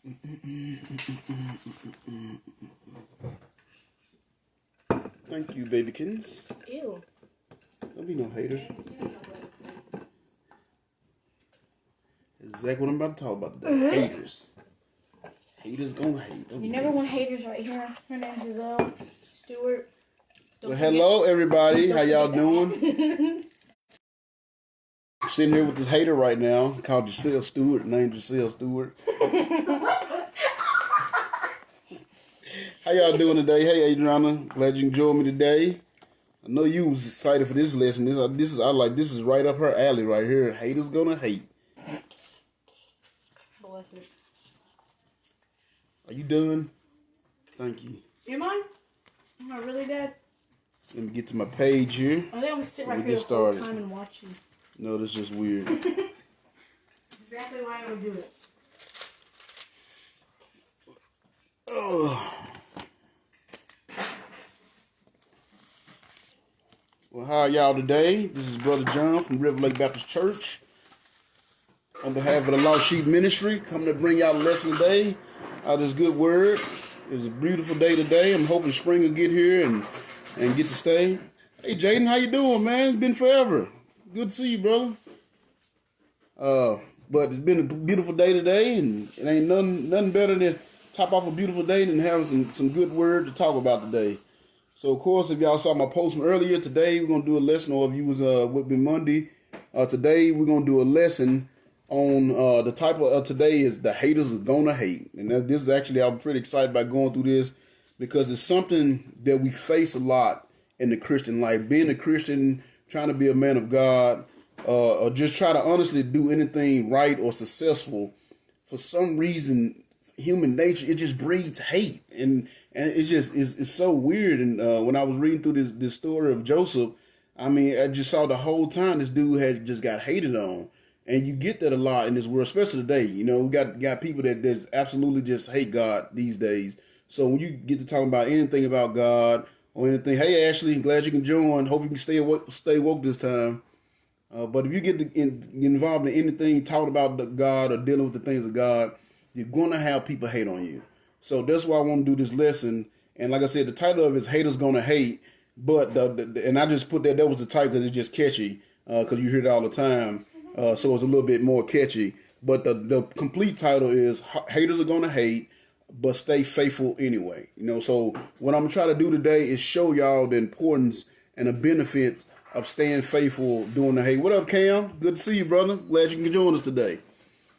Thank you, babykins. Ew. Don't be no haters. Exactly what I'm about to talk about today. Haters. Haters gonna hate. You never want haters right here. Her name's Giselle Stewart. Well, hello everybody. How y'all doing? I'm sitting here with this hater right now called Giselle Stewart. Named Giselle Stewart. How y'all doing today? Hey, Adriana. Glad you enjoyed me today. I know you was excited for this lesson. This is right up her alley right here. Haters gonna hate. Bless it. Are you done? Thank you. Am I? Am I really dead? Let me get to my page here. I think I'm gonna sit right here Get the whole started. time and watch you. No, that's just weird. Exactly why I would do it. Oh. Well, how are y'all today? This is Brother John from River Lake Baptist Church. On behalf of the Lost Sheep Ministry, coming to bring y'all a lesson today out of this good word. It's a beautiful day today. I'm hoping spring will get here and get to stay. Hey, Jaden, how you doing, man? It's been forever. Good to see you, brother. But it's been a beautiful day today, and it ain't nothing better than top off a beautiful day than having some good word to talk about today. So, of course, if y'all saw my post from earlier, today we're going to do a lesson, or if you was with me Monday, today we're going to do a lesson on the type of today is the haters is going to hate. And this is actually, I'm pretty excited about going through this because it's something that we face a lot in the Christian life. Being a Christian, trying to be a man of God, or just try to honestly do anything right or successful, for some reason, human nature, it just breeds hate. And it's just, it's so weird. And when I was reading through this story of Joseph, I mean, I just saw the whole time this dude had just got hated on. And you get that a lot in this world, especially today. You know, we got people that absolutely just hate God these days. So when you get to talking about anything about God or anything, hey, Ashley, glad you can join. Hope you can stay woke this time. But if you get involved in anything, talking about God or dealing with the things of God, you're going to have people hate on you. So that's why I want to do this lesson. And like I said, the title of it is Haters Gonna Hate. But, and I just put that was the title because it's just catchy, because you hear it all the time. So it's a little bit more catchy. But the complete title is Haters Are Gonna Hate, but Stay Faithful Anyway. You know, so what I'm trying to do today is show y'all the importance and the benefit of staying faithful during the hate. What up, Cam? Good to see you, brother. Glad you can join us today.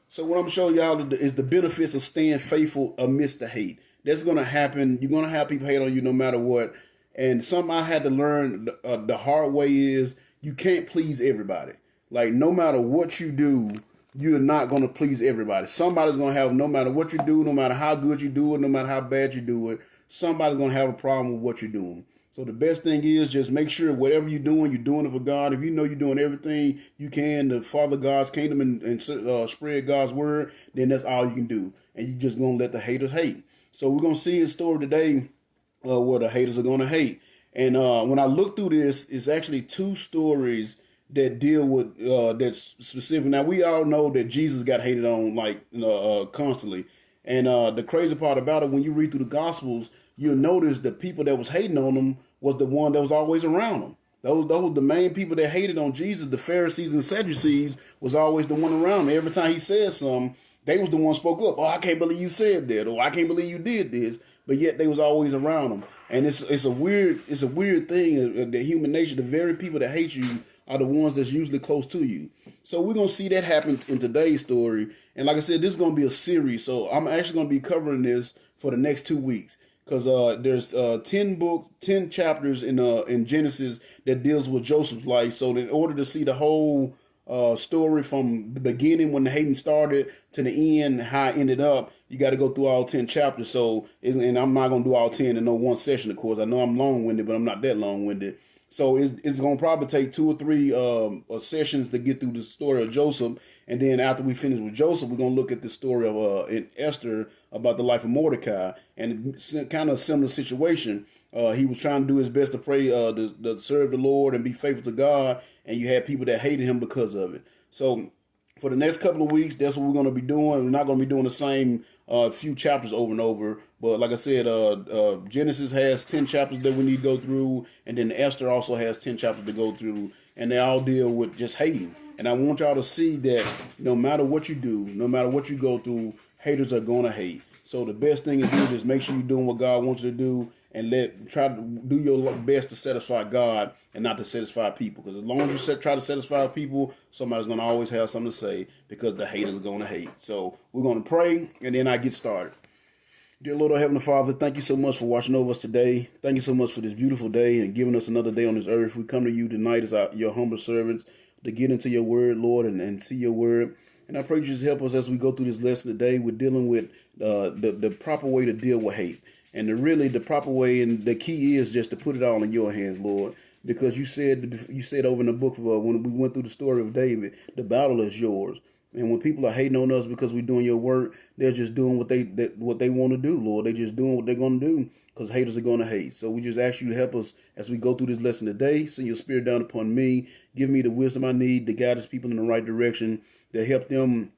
So what I'm going to show y'all is the benefits of staying faithful amidst the hate. That's going to happen. You're going to have people hate on you no matter what. And something I had to learn the hard way is you can't please everybody. Like, no matter what you do, you're not going to please everybody. Somebody's going to have, no matter what you do, no matter how good you do it, no matter how bad you do it, somebody's going to have a problem with what you're doing. So the best thing is just make sure whatever you're doing it for God. If you know you're doing everything you can to father God's kingdom and spread God's word, then that's all you can do. And you're just going to let the haters hate. So we're going to see a story today where the haters are going to hate. And when I look through this, it's actually two stories that deal with that's specific. Now, we all know that Jesus got hated on constantly. And the crazy part about it, when you read through the Gospels, you'll notice the people that was hating on him was the one that was always around him. Those the main people that hated on Jesus, the Pharisees and Sadducees, was always the one around him. Every time he said something, they was the one spoke up. Oh, I can't believe you said that, or I can't believe you did this. But yet they was always around him. And it's a weird thing that human nature. The very people that hate you are the ones that's usually close to you. So we're gonna see that happen in today's story. And like I said, this is gonna be a series. So I'm actually gonna be covering this for the next 2 weeks. Because there's 10 chapters in Genesis that deals with Joseph's life. So in order to see the whole story from the beginning when the hating started to the end, how it ended up, you got to go through all 10 chapters. So, and I'm not going to do all 10 in no one session, of course. I know I'm long-winded, but I'm not that long-winded. So it's going to probably take 2 or 3 sessions to get through the story of Joseph. And then after we finish with Joseph, we're going to look at the story of in Esther about the life of Mordecai. And kind of a similar situation. He was trying to do his best to pray, to serve the Lord and be faithful to God. And you had people that hated him because of it. So for the next couple of weeks, that's what we're going to be doing. We're not going to be doing the same few chapters over and over. But like I said, Genesis has 10 chapters that we need to go through. And then Esther also has 10 chapters to go through. And they all deal with just hating. And I want y'all to see that no matter what you do, no matter what you go through, haters are going to hate. So the best thing is do is make sure you're doing what God wants you to do, and try to do your best to satisfy God and not to satisfy people. Because as long as you try to satisfy people, somebody's going to always have something to say, because the haters are going to hate. So we're going to pray, and then I get started. Dear Lord, our Heavenly Father, thank you so much for watching over us today. Thank you so much for this beautiful day and giving us another day on this earth. We come to you tonight as your humble servants to get into your word, Lord, and see your word. And I pray you just help us as we go through this lesson today. We're dealing with the proper way to deal with hate. And the proper way, and the key is just to put it all in your hands, Lord. Because you said over in the book of, when we went through the story of David, the battle is yours. And when people are hating on us because we're doing your work, they're just doing what they want to do, Lord. They're just doing what they're going to do, because haters are going to hate. So we just ask you to help us as we go through this lesson today. Send your spirit down upon me. Give me the wisdom I need to guide these people in the right direction, to help them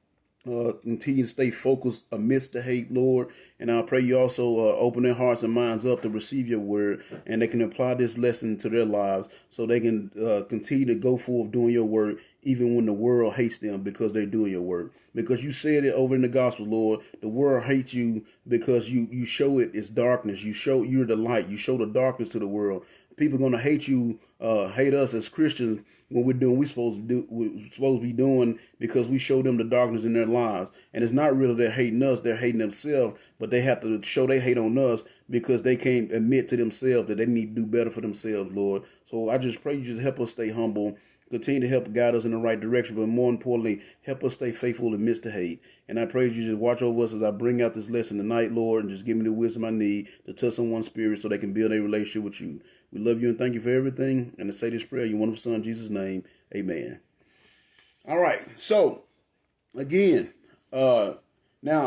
continue to stay focused amidst the hate, Lord. And I pray you also open their hearts and minds up to receive your word, and they can apply this lesson to their lives, so they can continue to go forth doing your work, even when the world hates them because they're doing your work. Because you said it over in the gospel, Lord, the world hates you because you show it its darkness. You're the light. You show the darkness to the world. People are going to hate you, hate us as Christians when we're doing we're supposed to be doing, because we show them the darkness in their lives. And it's not really they're hating us, they're hating themselves, but they have to show they hate on us because they can't admit to themselves that they need to do better for themselves, Lord. So I just pray you just help us stay humble, continue to help guide us in the right direction, but more importantly, help us stay faithful amidst the hate. And I pray you just watch over us as I bring out this lesson tonight, Lord, and just give me the wisdom I need to touch someone's spirit so they can build a relationship with you. We love you and thank you for everything. And to say this prayer in your wonderful Son, Jesus' name, amen. All right. So, again, now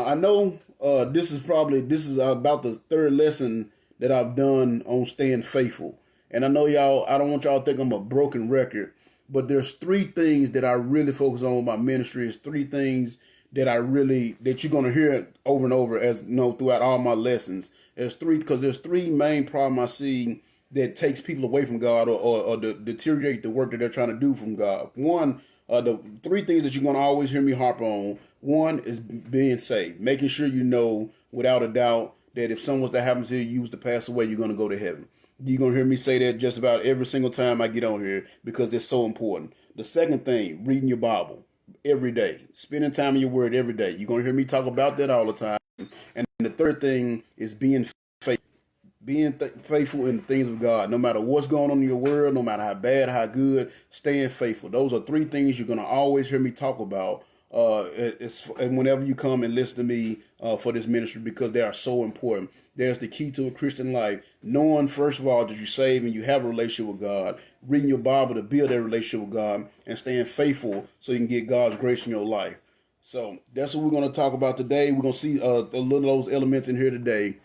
I know this is about the third lesson that I've done on staying faithful. And I know y'all, I don't want y'all to think I'm a broken record, but there's three things that I really focus on with my ministry. It's three things that you're going to hear over and over, as you know, throughout all my lessons. There's three main problems I see that takes people away from God, or deteriorate the work that they're trying to do from God. One, the three things that you're going to always hear me harp on. One is being saved, making sure you know without a doubt that if something was to happen to you, you was to pass away, you're going to go to heaven. You're going to hear me say that just about every single time I get on here, because it's so important. The second thing, reading your Bible every day, spending time in your word every day. You're going to hear me talk about that all the time. And the third thing is being faithful. Faithful in the things of God, no matter what's going on in your world, no matter how bad, how good, staying faithful. Those are three things you're going to always hear me talk about and whenever you come and listen to me for this ministry, because they are so important. There's the key to a Christian life. Knowing, first of all, that you're saved and you have a relationship with God, reading your Bible to build that relationship with God, and staying faithful so you can get God's grace in your life. So that's what we're going to talk about today. We're going to see a little of those elements in here today.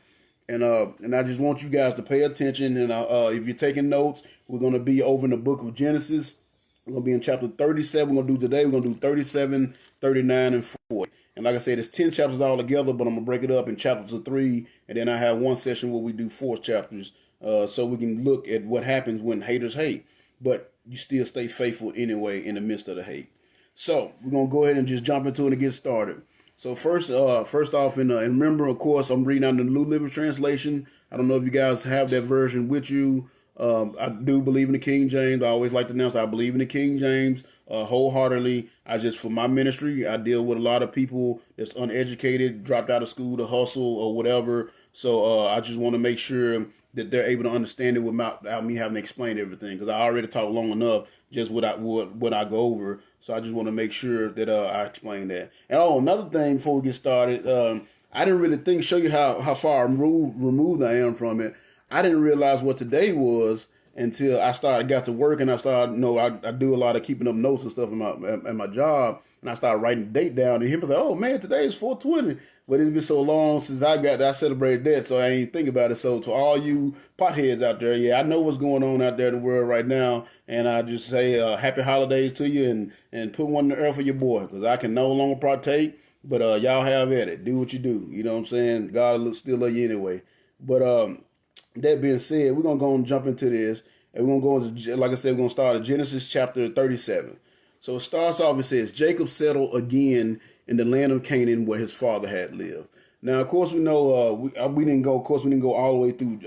And I just want you guys to pay attention. And if you're taking notes, we're going to be over in the book of Genesis. We're going to be in chapter 37. We're going to do 37, 39, and 40. And like I said, it's 10 chapters all together, but I'm going to break it up in chapters of 3. And then I have one session where we do 4 chapters so we can look at what happens when haters hate. But you still stay faithful anyway in the midst of the hate. So we're going to go ahead and just jump into it and get started. So first off, and remember, of course, I'm reading out the New Living Translation. I don't know if you guys have that version with you. I do believe in the King James. I always like to announce I believe in the King James wholeheartedly. For my ministry, I deal with a lot of people that's uneducated, dropped out of school to hustle or whatever. So I just want to make sure that they're able to understand it without me having to explain everything, because I already talked long enough just what I go over. So I just want to make sure that I explain that. And another thing before we get started, I didn't really show you how far removed I am from it. I didn't realize what today was until I got to work, and I started, I do a lot of keeping up notes and stuff in my job. And I started writing the date down, and he was like, "Oh man, today is 420." But it's been so long since I celebrated that, so I ain't think about it. So to all you potheads out there, yeah, I know what's going on out there in the world right now, and I just say happy holidays to you, and put one in the earth for your boy, because I can no longer partake. But y'all have at it. Do what you do. You know what I'm saying? God still love you anyway. But that being said, we're gonna go and jump into this, and we're gonna go into, like I said, we're gonna start at Genesis chapter 37. So it starts off. It says Jacob settled again in the land of Canaan where his father had lived. Now, of course, we know we didn't go. Of course, we didn't go all the way through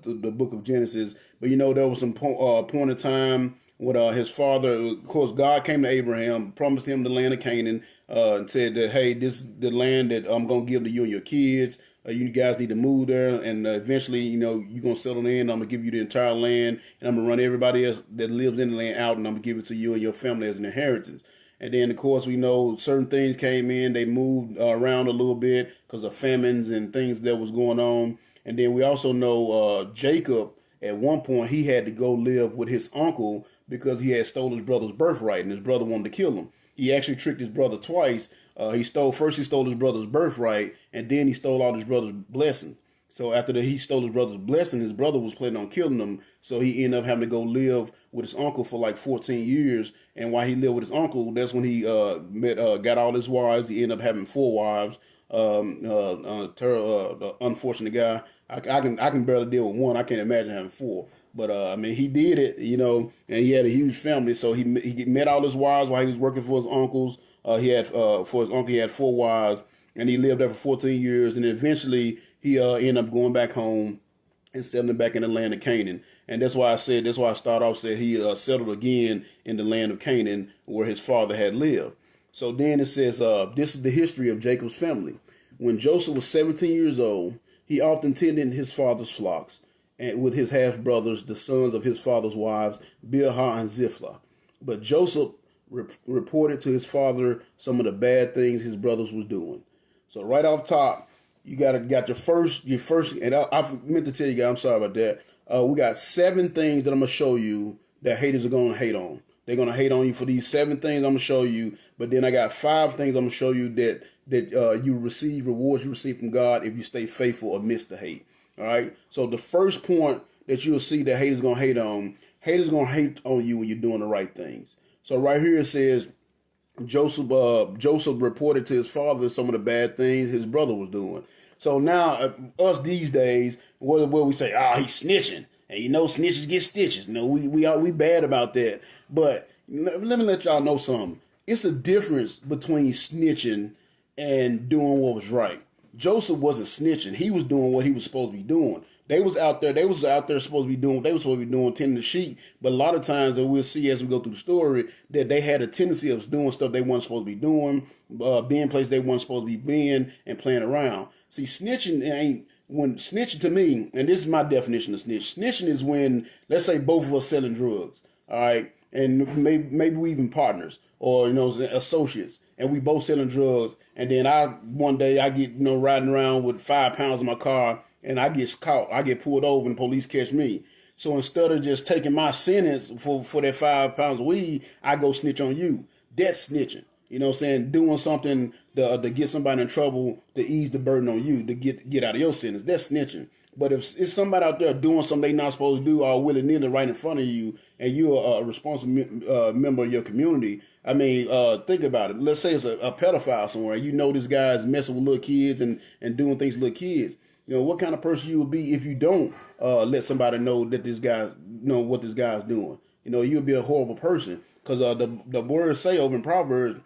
the book of Genesis, but you know there was some point of time when his father. Of course, God came to Abraham, promised him the land of Canaan, and said that, hey, this is the land that I'm gonna give to you and your kids. You guys need to move there, and eventually, you know, you're gonna settle in. I'm gonna give you the entire land, and I'm gonna run everybody else that lives in the land out, and I'm gonna give it to you and your family as an inheritance. And then, of course, we know certain things came in. They moved around a little bit because of famines and things that was going on. And then we also know Jacob, at one point, he had to go live with his uncle because he had stole his brother's birthright, and his brother wanted to kill him. He actually tricked his brother twice. He stole his brother's birthright, and then he stole all his brother's blessings. So after he stole his brother's blessing, his brother was planning on killing him. So he ended up having to go live with his uncle for like 14 years. And while he lived with his uncle, that's when he got all his wives. He ended up having 4 wives. The unfortunate guy. I can barely deal with one. I can't imagine having 4. But I mean, he did it, you know, and he had a huge family. So he met all his wives while he was working for his uncles. He had for his uncle, he had 4 wives, and he lived there for 14 years. And eventually, he ended up going back home and settling back in the land of Canaan. And that's why I started off said he settled again in the land of Canaan where his father had lived. So then it says, this is the history of Jacob's family. When Joseph was 17 years old, he often tended his father's flocks and with his half brothers, the sons of his father's wives, Bilhah and Zilpah. But Joseph reported to his father some of the bad things his brothers was doing. So right off top, you got your first, and I meant to tell you guys, I'm sorry about that. We got 7 things that I'm gonna show you that haters are gonna hate on. They're gonna hate on you for these 7 things I'm gonna show you, but then I got 5 things I'm gonna show you that you receive rewards you receive from God if you stay faithful amidst the hate. All right. So the first point that you'll see that haters gonna hate on you when you're doing the right things. So right here it says Joseph reported to his father some of the bad things his brother was doing. So now us these days, what we say? He's snitching, and you know snitches get stitches. No, we bad about that. But let me let y'all know something. It's a difference between snitching and doing what was right. Joseph wasn't snitching. He was doing what he was supposed to be doing. They was out there supposed to be doing what they were supposed to be doing, tending the sheep. But a lot of times, and we'll see as we go through the story, that they had a tendency of doing stuff they weren't supposed to be doing, being places they weren't supposed to be being, and playing around. See, snitching to me, and this is my definition of snitch. Snitching is when, let's say, both of us selling drugs, all right, and maybe we even partners or associates, and we both selling drugs, and then one day I get riding around with 5 pounds in my car. And I get caught. I get pulled over and the police catch me. So instead of just taking my sentence for that 5 pounds of weed, I go snitch on you. That's snitching. You know what I'm saying? Doing something to get somebody in trouble to ease the burden on you to get out of your sentence. That's snitching. But if it's somebody out there doing something they not supposed to do all willy-nilly right in front of you and you're a responsible member of your community, I mean, think about it. Let's say it's a pedophile somewhere. You know this guy's messing with little kids and doing things to little kids. You know, what kind of person you would be if you don't let somebody know that this guy, what this guy's doing. You know, you'll be a horrible person. Because the words say over in Proverbs,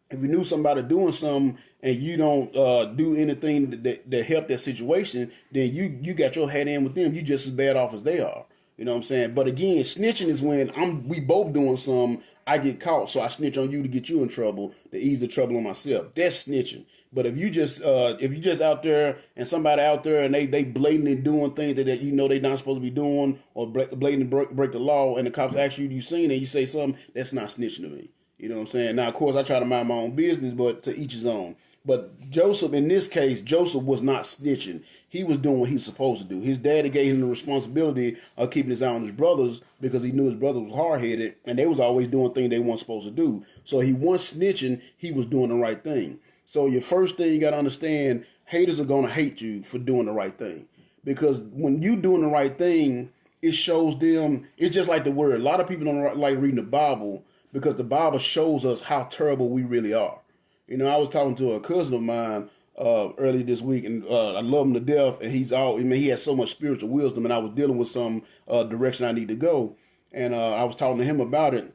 if you knew somebody doing something and you don't do anything that help that situation, then you got your head in with them. You just as bad off as they are. You know what I'm saying? But again, snitching is when we both doing something, I get caught, so I snitch on you to get you in trouble, to ease the trouble on myself. That's snitching. But if you just out there and somebody out there and they blatantly doing things that they not supposed to be doing or blatantly break the law and the cops ask you seen it, you say something, that's not snitching to me. You know what I'm saying? Now, of course, I try to mind my own business, but to each his own. But Joseph, in this case, Joseph was not snitching. He was doing what he was supposed to do. His daddy gave him the responsibility of keeping his eye on his brothers because he knew his brother was hard-headed and they was always doing things they weren't supposed to do. So he wasn't snitching. He was doing the right thing. So your first thing you got to understand, haters are going to hate you for doing the right thing. Because when you doing the right thing, it shows them, it's just like the word. A lot of people don't like reading the Bible because the Bible shows us how terrible we really are. You know, I was talking to a cousin of mine early this week, and I love him to death, and he has so much spiritual wisdom, and I was dealing with some direction I need to go, and I was talking to him about it.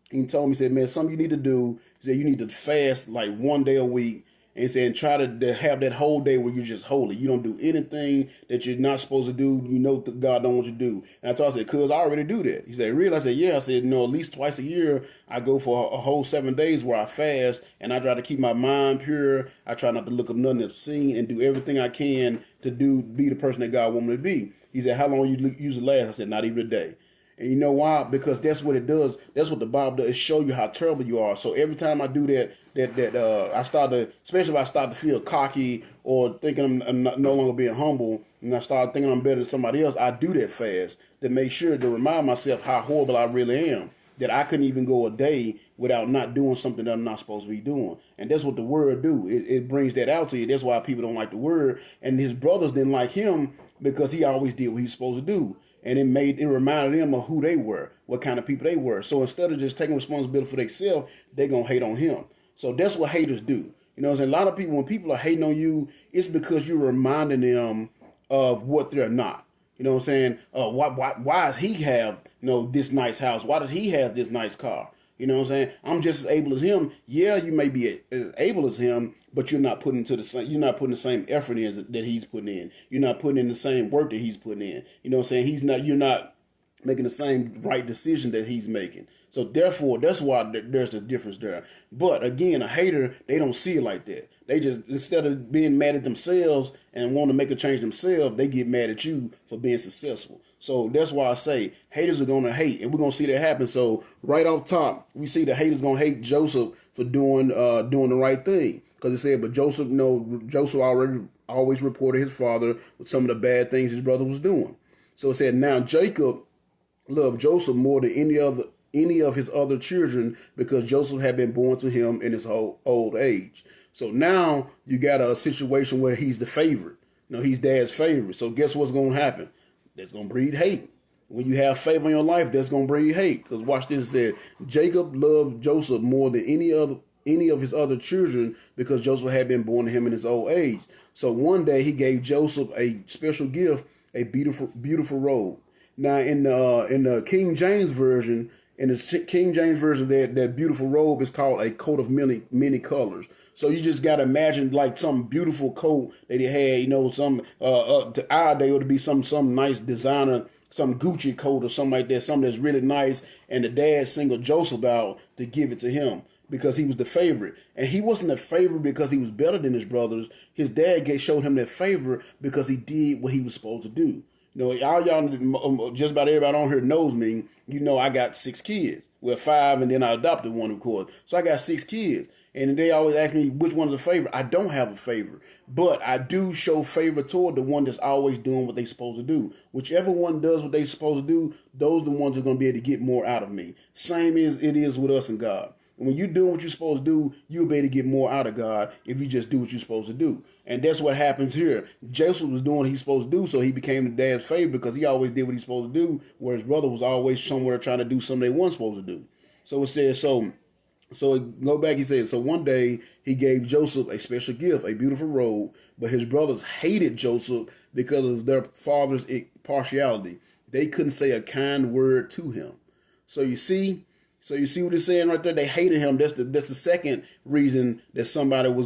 He told me, he said, man, something you need to do, he said, you need to fast like 1 day a week, and he said, try to have that whole day where you're just holy. You don't do anything that you're not supposed to do. You know that God don't want you to do. And I told him, I said, cuz I already do that. He said, really? I said, yeah. I said, no, at least twice a year, I go for a whole 7 days where I fast, and I try to keep my mind pure. I try not to look up nothing obscene and do everything I can to be the person that God wants me to be. He said, how long you usually last? I said, not even a day. And you know why? Because that's what it does. That's what the Bible does. It show you how terrible you are. So every time I do that, I start to, especially if I start to feel cocky or thinking I'm no longer being humble, and I start thinking I'm better than somebody else, I do that fast to make sure to remind myself how horrible I really am. That I couldn't even go a day without not doing something that I'm not supposed to be doing. And that's what the word do. It brings that out to you. That's why people don't like the word. And his brothers didn't like him because he always did what he was supposed to do. And it reminded them of who they were, what kind of people they were. So instead of just taking responsibility for themselves, they're going to hate on him. So that's what haters do. You know what I'm saying? A lot of people, when people are hating on you, it's because you're reminding them of what they're not. You know what I'm saying? Why does he have, this nice house? Why does he have this nice car? You know what I'm saying? I'm just as able as him. Yeah, you may be as able as him, but you're not putting the same effort in that he's putting in. You're not putting in the same work that he's putting in. You know what I'm saying? You're not making the same right decision that he's making. So therefore, that's why there's the difference there. But again, a hater, they don't see it like that. They just, instead of being mad at themselves and want to make a change themselves, they get mad at you for being successful. So that's why I say haters are going to hate, and we're going to see that happen. So right off top, we see the haters going to hate Joseph for doing the right thing. Because it said, but Joseph, Joseph always reported his father with some of the bad things his brother was doing. So it said, now Jacob loved Joseph more than any of his other children because Joseph had been born to him in his old age. So now you got a situation where he's the favorite. He's dad's favorite. So guess what's going to happen? That's going to breed hate. When you have favor in your life, that's going to breed hate. Because watch this, it said, Jacob loved Joseph more than any of his other children because Joseph had been born to him in his old age. So one day he gave Joseph a special gift, a beautiful robe. Now in the King James version, that beautiful robe is called a coat of many colors. So you just got to imagine like some beautiful coat that he had, some to our day it would be some nice designer, some Gucci coat or something like that, something that's really nice. And the dad singled Joseph out to give it to him because he was the favorite. And he wasn't a favorite because he was better than his brothers. His dad showed him that favor because he did what he was supposed to do. All y'all, just about everybody on here knows me. I got 6 kids. Well, 5, and then I adopted one, of course. So I got 6 kids. And they always ask me which one is a favorite. I don't have a favorite. But I do show favor toward the one that's always doing what they're supposed to do. Whichever one does what they're supposed to do, those are the ones that are going to be able to get more out of me. Same as it is with us and God. When you're doing what you're supposed to do, you'll be able to get more out of God if you just do what you're supposed to do. And that's what happens here. Joseph was doing what he's supposed to do, so he became the dad's favorite because he always did what he's supposed to do, where his brother was always somewhere trying to do something they weren't supposed to do. So it says, so go back, he said, so one day he gave Joseph a special gift, a beautiful robe, but his brothers hated Joseph because of their father's partiality. They couldn't say a kind word to him. So you see what it's saying right there? They hated him. That's the second reason that somebody's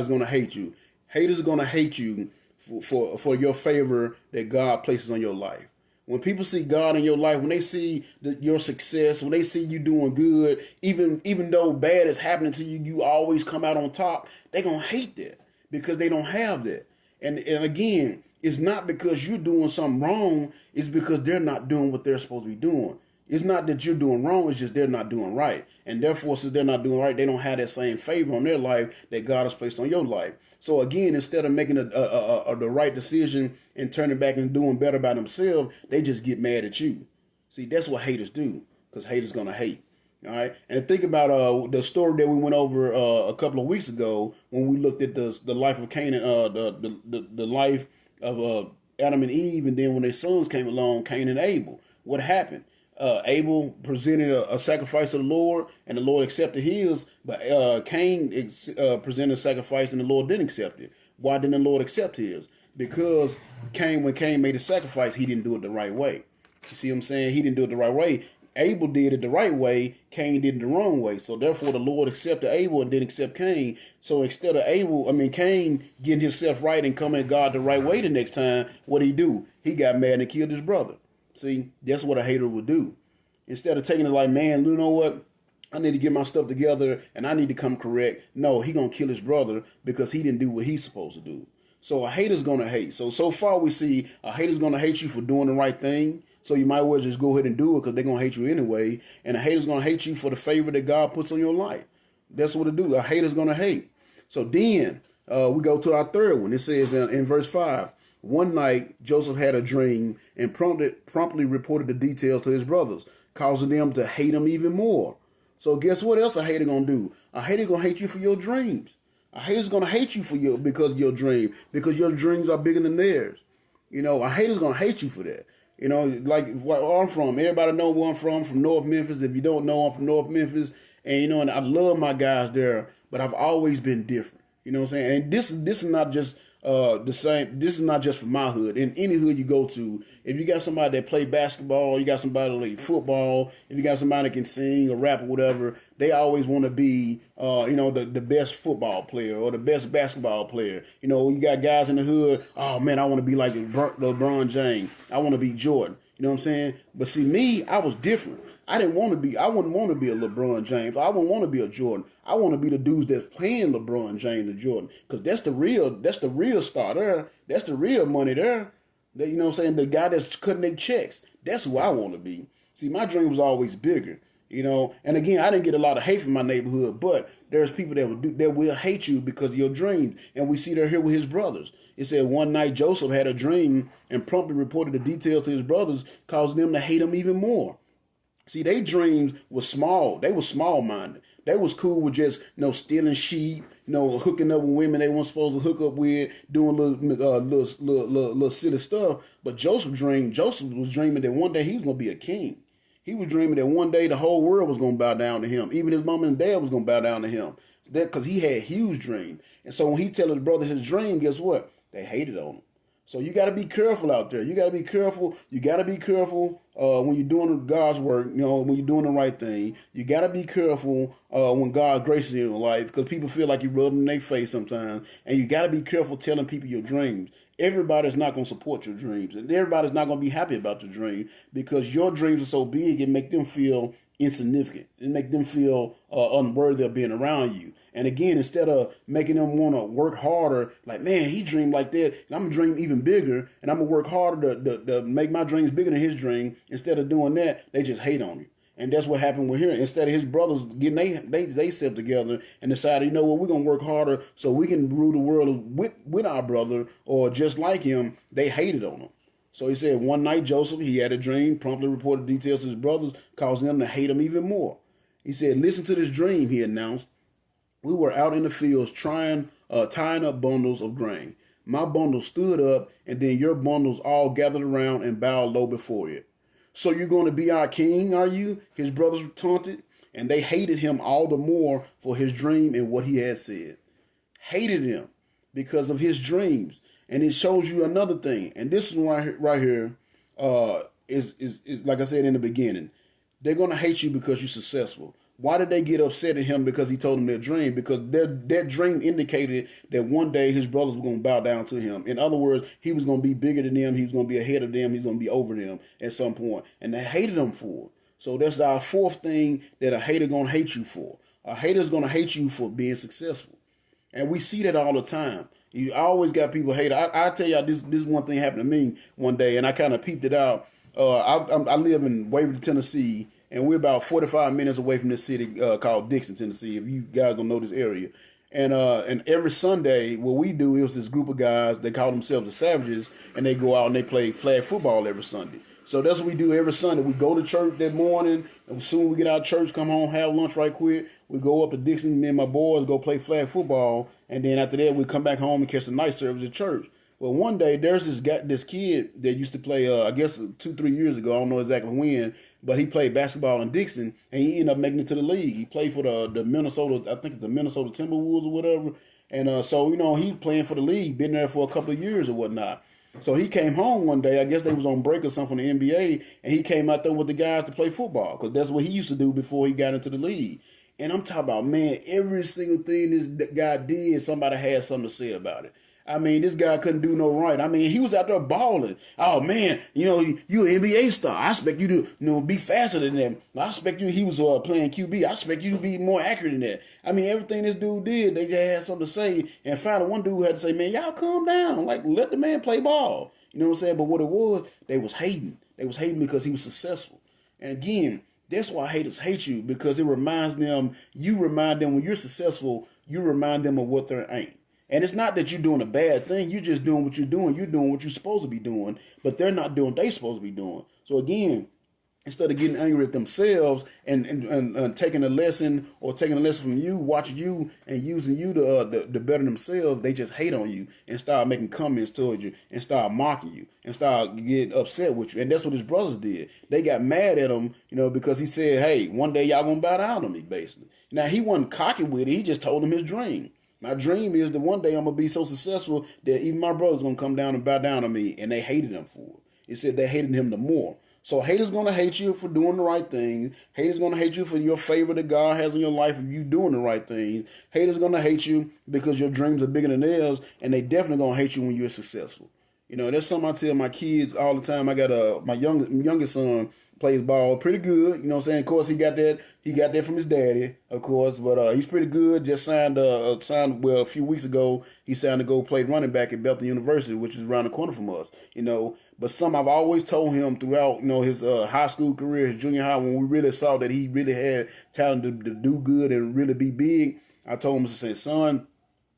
gonna hate you. Haters are gonna hate you for your favor that God places on your life. When people see God in your life, when they see your success, when they see you doing good, even though bad is happening to you, you always come out on top. They're gonna hate that because they don't have that. And again, it's not because you're doing something wrong. It's because they're not doing what they're supposed to be doing. It's not that you're doing wrong. It's just they're not doing right. And therefore, since they're not doing right, they don't have that same favor on their life that God has placed on your life. So again, instead of making the right decision and turning back and doing better by themselves, they just get mad at you. See, that's what haters do, because haters going to hate. All right, and think about the story that we went over a couple of weeks ago when we looked at the life of Cain and the life of Adam and Eve, and then when their sons came along, Cain and Abel. What happened? Abel presented a sacrifice to the Lord, and the Lord accepted his, but Cain presented a sacrifice, and the Lord didn't accept it. Why didn't the Lord accept his? Because when Cain made a sacrifice, he didn't do it the right way. You see what I'm saying? He didn't do it the right way. Abel did it the right way, Cain did it the wrong way. So therefore the Lord accepted Abel and didn't accept Cain. So instead of Cain getting himself right and coming at God the right way the next time, what did he do? He got mad and killed his brother. See, that's what a hater would do. Instead of taking it like, man, you know what? I need to get my stuff together and I need to come correct. No, he gonna kill his brother because he didn't do what he's supposed to do. So a hater's gonna hate. So far we see a hater's gonna hate you for doing the right thing. So you might as well just go ahead and do it because they're going to hate you anyway. And a hater's going to hate you for the favor that God puts on your life. That's what it do. A hater's going to hate. So then we go to our third one. It says in verse 5, one night Joseph had a dream and promptly reported the details to his brothers, causing them to hate him even more. So guess what else a hater going to do? A hater going to hate you for your dreams. A hater's going to hate you because of your dream, because your dreams are bigger than theirs. You know, a hater's going to hate you for that. You know, like where I'm from. Everybody know where I'm from North Memphis. If you don't know, I'm from North Memphis. And, you know, and I love my guys there, but I've always been different. You know what I'm saying? And this is not just the same. This is not just for my hood. In any hood you go to, if you got somebody that play basketball, you got somebody that play football, if you got somebody that can sing or rap or whatever, they always want to be, the best football player or the best basketball player. You know, you got guys in the hood, oh, man, I want to be like LeBron James. I want to be Jordan. You know what I'm saying? But see, me, I was different. I wouldn't want to be a LeBron James. I wouldn't want to be a Jordan. I want to be the dudes that's playing LeBron James and Jordan. Because that's the real star there. That's the real money there. You know what I'm saying? The guy that's cutting their checks. That's who I want to be. See, my dream was always bigger. You know, and again, I didn't get a lot of hate from my neighborhood, but there's people that will hate you because of your dreams. And we see they're here with his brothers. It said one night Joseph had a dream and promptly reported the details to his brothers, causing them to hate him even more. See, their dreams were small. They were small-minded. They was cool with just, stealing sheep, hooking up with women they weren't supposed to hook up with, doing little silly stuff. But Joseph was dreaming that one day he was going to be a king. He was dreaming that one day the whole world was going to bow down to him. Even his mom and dad was going to bow down to him. Because he had huge dreams. And so when he tell his brother his dream, guess what? They hated on him. So you got to be careful out there. You got to be careful. You got to be careful when you're doing God's work, when you're doing the right thing. You got to be careful when God graces you in life, because people feel like you rub them in their face sometimes. And you got to be careful telling people your dreams. Everybody's not going to support your dreams. And everybody's not going to be happy about your dream, because your dreams are so big and make them feel insignificant. It make them feel unworthy of being around you. And again, instead of making them want to work harder, like, man, he dreamed like that, and I'm going to dream even bigger, and I'm going to work harder to make my dreams bigger than his dream. Instead of doing that, they just hate on you. And that's what happened with here. Instead of his brothers getting they set together and decided, we're going to work harder so we can rule the world with our brother or just like him, they hated on him. So he said one night Joseph, he had a dream, promptly reported details to his brothers, causing them to hate him even more. He said, listen to this dream, he announced. We were out in the fields tying up bundles of grain. My bundle stood up, and then your bundles all gathered around and bowed low before it. So you're going to be our king, are you? His brothers taunted, and they hated him all the more for his dream and what he had said. Hated him because of his dreams. And it shows you another thing. And this is right here is like I said in the beginning. They're going to hate you because you're successful. Why did they get upset at him because he told them their dream? Because that dream indicated that one day his brothers were going to bow down to him. In other words, he was going to be bigger than them. He was going to be ahead of them. He's going to be over them at some point. And they hated him for it. So that's our fourth thing that a hater going to hate you for. A hater's going to hate you for being successful. And we see that all the time. You always got people hate. I tell y'all, this one thing happened to me one day, and I kind of peeped it out. I live in Waverly, Tennessee. and we're about 45 minutes away from this city called Dixon, Tennessee. If you guys don't know this area, and every Sunday, what we do is this group of guys. They call themselves the Savages, and they go out and they play flag football every Sunday. So that's what we do every Sunday. We go to church that morning, and as soon as we get out of church, come home, have lunch right quick. We go up to Dixon, me and my boys go play flag football, and then after that, we come back home and catch the night service at church. Well, one day there's this kid that used to play, I guess 2-3 years ago. I don't know exactly when, but he played basketball in Dixon, and he ended up making it to the league. He played for the Minnesota, I think it's the Minnesota Timberwolves or whatever. And so he's playing for the league, been there for a couple of years or whatnot. So he came home one day. I guess they was on break or something from the NBA, and he came out there with the guys to play football because that's what he used to do before he got into the league. And I'm talking about, man, every single thing this guy did, somebody had something to say about it. I mean, this guy couldn't do no right. I mean, he was out there balling. Oh, man, you an NBA star. I expect you to, be faster than that. I expect you, he was playing QB. I expect you to be more accurate than that. I mean, everything this dude did, they just had something to say. And finally, one dude had to say, man, y'all calm down. Like, let the man play ball. You know what I'm saying? But what it was, they was hating. They was hating because he was successful. And again, that's why haters hate you, because it reminds them, you remind them when you're successful, you remind them of what there ain't. And it's not that you're doing a bad thing. You're just doing what you're doing. You're doing what you're supposed to be doing, but they're not doing what they're supposed to be doing. So again, instead of getting angry at themselves and taking a lesson from you, watching you and using you to better themselves, they just hate on you and start making comments towards you and start mocking you and start getting upset with you. And that's what his brothers did. They got mad at him, because he said, hey, one day y'all gonna bow down on me, basically. Now, he wasn't cocky with it. He just told them his dream. My dream is that one day I'm going to be so successful that even my brother's going to come down and bow down on me. And they hated him for it. He said they hated him the more. So haters going to hate you for doing the right thing. Haters going to hate you for your favor that God has in your life if you doing the right thing. Haters going to hate you because your dreams are bigger than theirs. And they definitely going to hate you when you're successful. That's something I tell my kids all the time. I got my youngest son plays ball pretty good. You know what I'm saying? Of course, he got that from his daddy, of course, but he's pretty good. Just signed a few weeks ago, he signed to go play running back at Belton University, which is around the corner from us, But something I've always told him throughout, his high school career, his junior high, when we really saw that he really had talent to do good and really be big, I told him to say, son,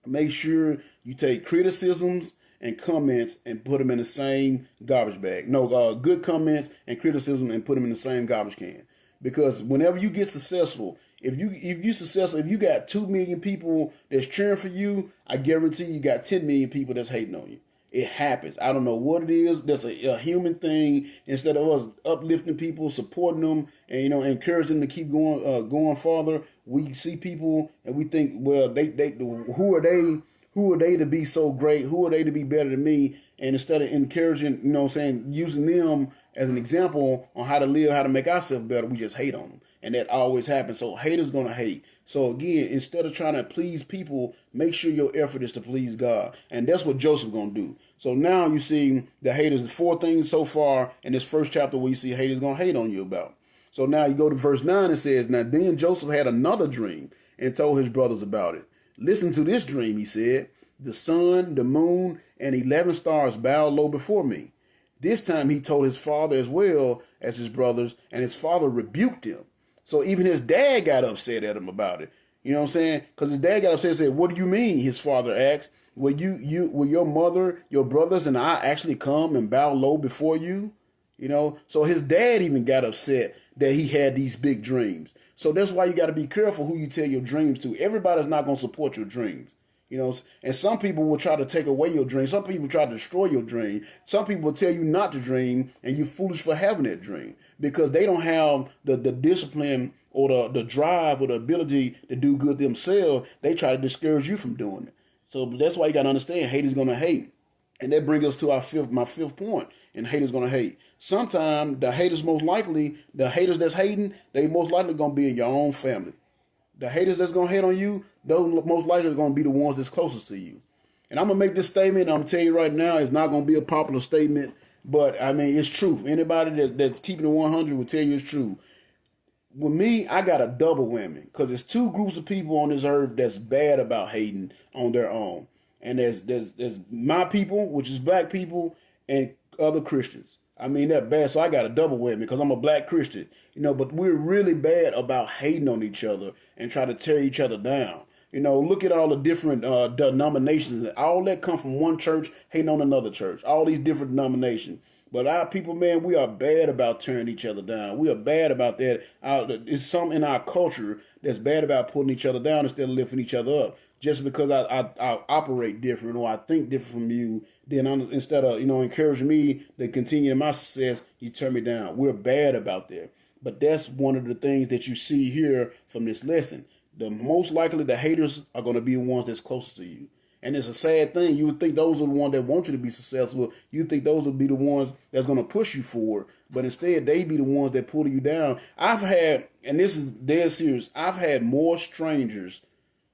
make sure you take criticisms and comments and put them in the same garbage bag. No, good comments and criticism and put them in the same garbage can. Because whenever you get successful, if you got 2 million people that's cheering for you, I guarantee you got 10 million people that's hating on you. It happens. I don't know what it is. That's a human thing. Instead of us uplifting people, supporting them, and encouraging them to keep going farther, we see people and we think, well, who are they? Who are they to be so great? Who are they to be better than me? And instead of encouraging, using them as an example on how to live, how to make ourselves better, we just hate on them. And that always happens. So haters going to hate. So again, instead of trying to please people, make sure your effort is to please God. And that's what Joseph going to do. So now you see the haters, 4 things so far in this first chapter where you see haters going to hate on you about. So now you go to verse 9, it says, now then Joseph had another dream and told his brothers about it. Listen to this dream, he said. The sun, the moon, and 11 stars bowed low before me. This time he told his father as well as his brothers, and his father rebuked him. So even his dad got upset at him about it. You know what I'm saying? Because his dad got upset and said, what do you mean? His father asked, will your mother, your brothers, and I actually come and bow low before you? So his dad even got upset that he had these big dreams. So that's why you got to be careful who you tell your dreams to. Everybody's not going to support your dreams. And some people will try to take away your dream. Some people try to destroy your dream. Some people will tell you not to dream, and you're foolish for having that dream because they don't have the discipline or the drive or the ability to do good themselves. They try to discourage you from doing it. So that's why you got to understand, hate is going to hate. And that brings us to my fifth point, and hate is going to hate. Sometimes the haters that's hating, they most likely going to be in your own family. The haters that's going to hate on you, those most likely are going to be the ones that's closest to you. And I'm going to make this statement, I'm going to tell you right now, it's not going to be a popular statement, but I mean, it's true. Anybody that's keeping it 100 will tell you it's true. With me, I got a double whammy because there's 2 groups of people on this earth that's bad about hating on their own. And there's my people, which is black people, and other Christians. I mean that bad, so I got a double whammy because I'm a black Christian, But we're really bad about hating on each other and try to tear each other down. Look at all the different denominations. All that come from one church hating on another church. All these different denominations. But our people, man, we are bad about tearing each other down. We are bad about that. It's something in our culture that's bad about putting each other down instead of lifting each other up. Just because I operate different or I think different from you, then instead of encouraging me to continue in my success, you turn me down. We're bad about that. But that's one of the things that you see here from this lesson. The most likely the haters are going to be the ones that's closest to you. And it's a sad thing. You would think those are the ones that want you to be successful. You think those would be the ones that's going to push you forward. But instead, they be the ones that pull you down. I've had, and this is dead serious, I've had more strangers,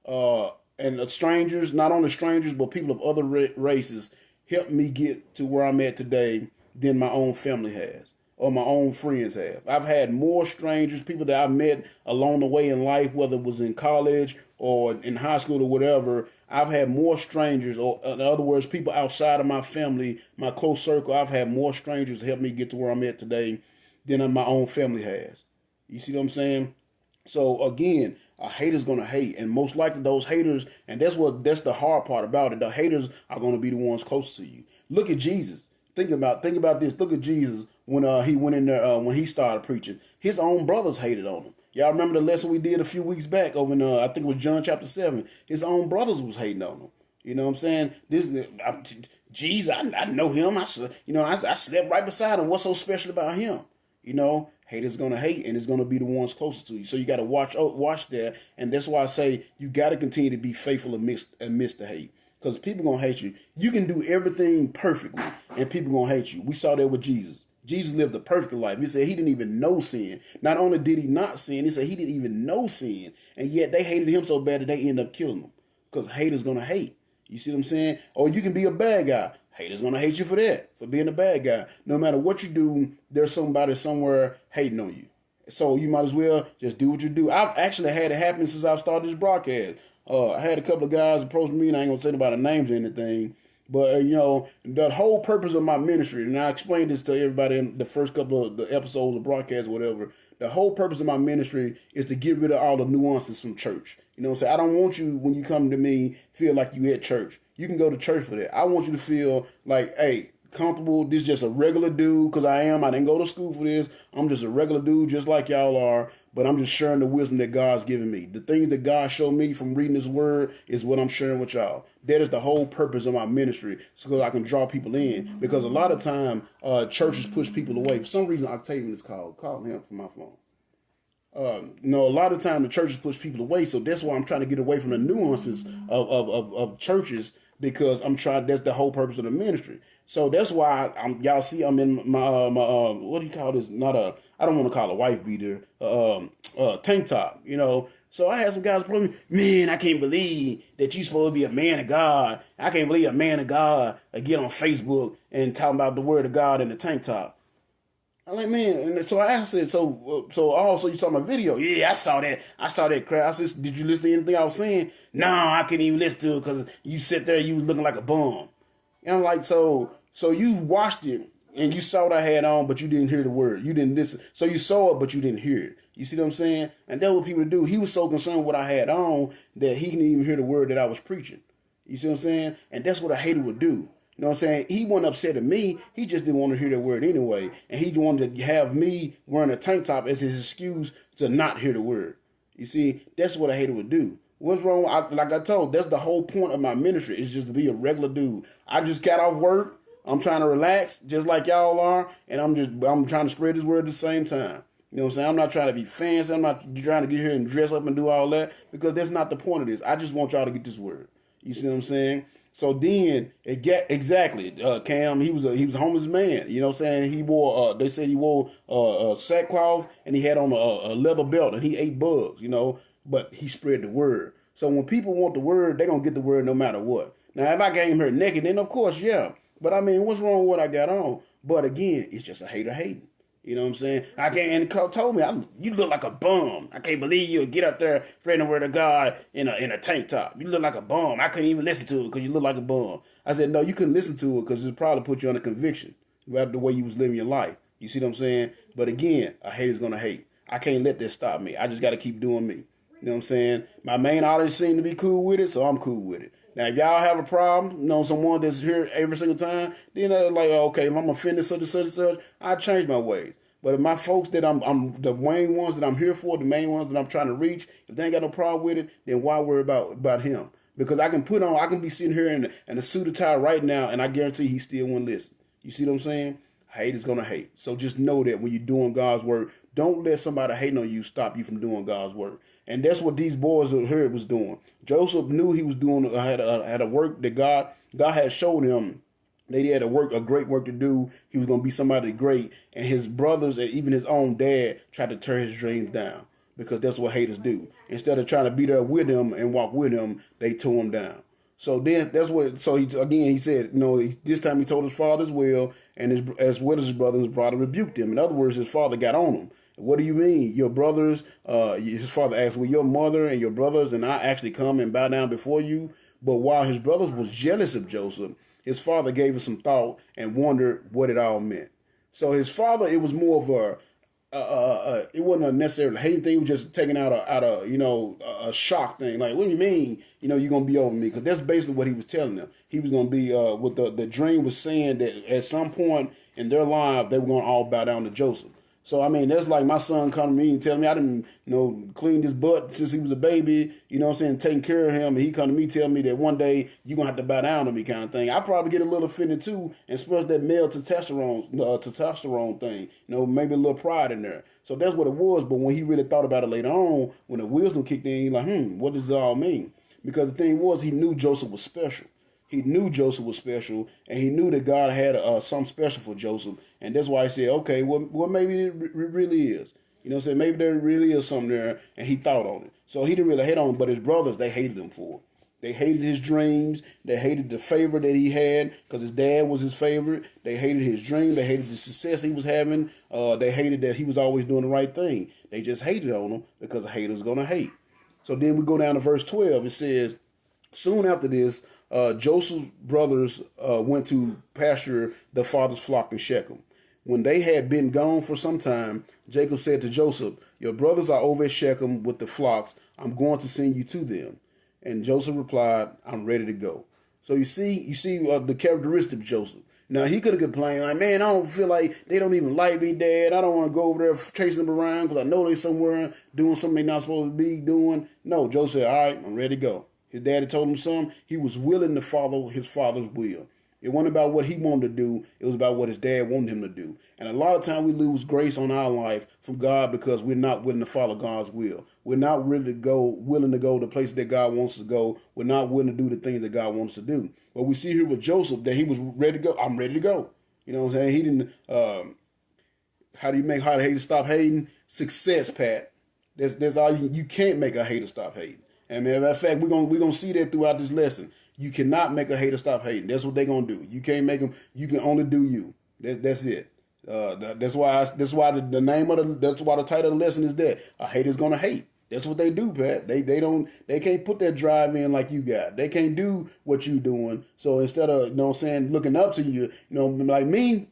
and strangers, not only strangers, but people of other races help me get to where I'm at today than my own family has or my own friends have. I've had more strangers, people that I've met along the way in life, whether it was in college or in high school or whatever. I've had more strangers, or in other words, people outside of my family, my close circle. I've had more strangers help me get to where I'm at today than my own family has. You see what I'm saying? So again, a hater's gonna hate, and most likely those haters, and that's the hard part about it. The haters are gonna be the ones closest to you. Look at Jesus. Think about this. Look at Jesus when he went in there when he started preaching. His own brothers hated on him. Y'all remember the lesson we did a few weeks back over in I think it was John chapter 7. His own brothers was hating on him. You know what I'm saying? Jesus, I know him. I slept right beside him. What's so special about him? Haters gonna hate, and it's gonna be the ones closest to you. So you got to watch that, and that's why I say you got to continue to be faithful amidst the hate, because people gonna hate you. You can do everything perfectly, and people gonna hate you. We saw that with Jesus. Jesus lived a perfect life. He said he didn't even know sin. Not only did he not sin, he said he didn't even know sin, and yet they hated him so bad that they ended up killing him, because haters gonna hate. You see what I'm saying? Or you can be a bad guy. Haters gonna hate you for that, for being a bad guy. No matter what you do, there's somebody somewhere hating on you. So you might as well just do what you do. I've actually had it happen since I've started this broadcast. I had a couple of guys approach me, and I ain't gonna say about the names or anything. But the whole purpose of my ministry, and I explained this to everybody in the first couple of the episodes of broadcast, or whatever. The whole purpose of my ministry is to get rid of all the nuances from church. You know what I'm saying? I don't want you, when you come to me, feel like you at church. You can go to church for that. I want you to feel like, hey, comfortable. This is just a regular dude, because I didn't go to school for this. I'm just a regular dude, just like y'all are. But I'm just sharing the wisdom that God's given me. The things that God showed me from reading His Word is what I'm sharing with y'all. That is the whole purpose of my ministry, so I can draw people in. Because a lot of time, churches push people away. For some reason, Octavian is calling him from my phone. A lot of time the churches push people away. So that's why I'm trying to get away from the nuances of churches, because that's the whole purpose of the ministry. So that's why y'all see I'm in my what do you call this? I don't want to call it a wife beater, tank top, So I had some guys approach me, man, I can't believe that you supposed to be a man of God. I can't believe a man of God get on Facebook and talk about the word of God in the tank top. I'm like, man, and so I said, so also you saw my video? Yeah, I saw that crap. I said, did you listen to anything I was saying? No, I couldn't even listen to it because you sit there, you was looking like a bum. And I'm like, so you watched it and you saw what I had on, but you didn't hear the word. You didn't listen. So you saw it, but you didn't hear it. You see what I'm saying? And that's what people do. He was so concerned with what I had on that he didn't even hear the word that I was preaching. You see what I'm saying? And that's what a hater would do. You know what I'm saying? He wasn't upset at me. He just didn't want to hear that word anyway. And he wanted to have me wearing a tank top as his excuse to not hear the word. You see, that's what a hater would do. What's wrong? Like I told, that's the whole point of my ministry, is just to be a regular dude. I just got off work. I'm trying to relax, just like y'all are. And I'm trying to spread this word at the same time. You know what I'm saying? I'm not trying to be fancy. I'm not trying to get here and dress up and do all that, because that's not the point of this. I just want y'all to get this word. You see what I'm saying? So then exactly, Cam, he was a homeless man. You know what I'm saying? He wore they said he wore sackcloth, and he had on a leather belt, and he ate bugs, but he spread the word. So when people want the word, they're gonna get the word no matter what. Now if I came here naked, then of course, yeah. But I mean, what's wrong with what I got on? But again, it's just a hater hating. You know what I'm saying? And told me, you look like a bum. I can't believe you get up there spreading the word of God in a tank top. You look like a bum. I couldn't even listen to it because you look like a bum. I said, no, you couldn't listen to it because it probably put you under conviction. about the way you was living your life. You see what I'm saying? But again, a hater's gonna hate. I can't let this stop me. I just got to keep doing me. You know what I'm saying? My main audience seem to be cool with it, so I'm cool with it. Now, if y'all have a problem, you know, someone that's here every single time, then like, okay, if I'm offended such and such and such, I change my ways. But if my folks that I'm the main ones that I'm here for, the main ones that I'm trying to reach, if they ain't got no problem with it, then why worry about him? Because I can be sitting here in a suit and tie right now, and I guarantee he still won't listen. You see what I'm saying? Hate is gonna hate. So just know that when you're doing God's work, don't let somebody hating on you stop you from doing God's work. And that's what these boys here was doing. Joseph knew he was doing had a work that God had showed him that he had a great work to do. He was going to be somebody great, and his brothers and even his own dad tried to tear his dreams down, because that's what haters do. Instead of trying to be there with him and walk with him, they tore him down. So then that's what. So he said, you know, this time he told his father as well, and as well as his brother. His brother rebuked him. In other words, his father got on him. What do you mean? Your brothers, his father asked, will your mother and your brothers and I actually come and bow down before you? But while his brothers was jealous of Joseph, his father gave it some thought and wondered what it all meant. So his father, it was more of it wasn't a necessarily hating thing. It was just taking out a shock thing. Like, what do you mean? You know, you're going to be over me? Because that's basically what he was telling them. He was going to be, what the dream was saying, that at some point in their life, they were going to all bow down to Joseph. So, I mean, that's like my son coming to me and telling me I didn't, cleaned his butt since he was a baby, you know what I'm saying, taking care of him. And he come to me telling me that one day you're going to have to bow down to me kind of thing. I probably get a little offended too, and especially that male testosterone thing, maybe a little pride in there. So that's what it was. But when he really thought about it later on, when the wisdom kicked in, he's like, what does it all mean? Because the thing was, he knew Joseph was special. He knew Joseph was special, and he knew that God had something special for Joseph. And that's why he said, okay, well maybe it really is. You know what I'm saying? Maybe there really is something there, and he thought on it. So he didn't really hate on it, but his brothers, they hated him for it. They hated his dreams. They hated the favor that he had, because his dad was his favorite. They hated his dream. They hated the success he was having. They hated that he was always doing the right thing. They just hated on him, because a hater's going to hate. So then we go down to verse 12. It says, soon after this, Joseph's brothers went to pasture their father's flock in Shechem. When they had been gone for some time, Jacob said to Joseph, your brothers are over at Shechem with the flocks. I'm going to send you to them. And Joseph replied, I'm ready to go. So you see the characteristic of Joseph. Now, he could have complained, like, man, I don't feel like they don't even like me, Dad. I don't want to go over there chasing them around because I know they're somewhere doing something they're not supposed to be doing. No, Joseph said, all right, I'm ready to go. His daddy told him something. He was willing to follow his father's will. It wasn't about what he wanted to do. It was about what his dad wanted him to do. And a lot of times we lose grace on our life from God because we're not willing to follow God's will. We're not willing to go to places that God wants us to go. We're not willing to do the things that God wants us to do. But we see here with Joseph that he was ready to go. I'm ready to go. You know what I'm saying? He didn't, how do you make a hater stop hating? Success, Pat. That's all you can't make a hater stop hating. And matter of fact, we're gonna see that throughout this lesson. You cannot make a hater stop hating. That's what they're gonna do. You can't make them. You can only do you. That's it. That's why the name of that's why the title of the lesson is that a hater's gonna hate. That's what they do, Pat. They can't put that drive in like you got. They can't do what you doing. So instead of looking up to you, like me,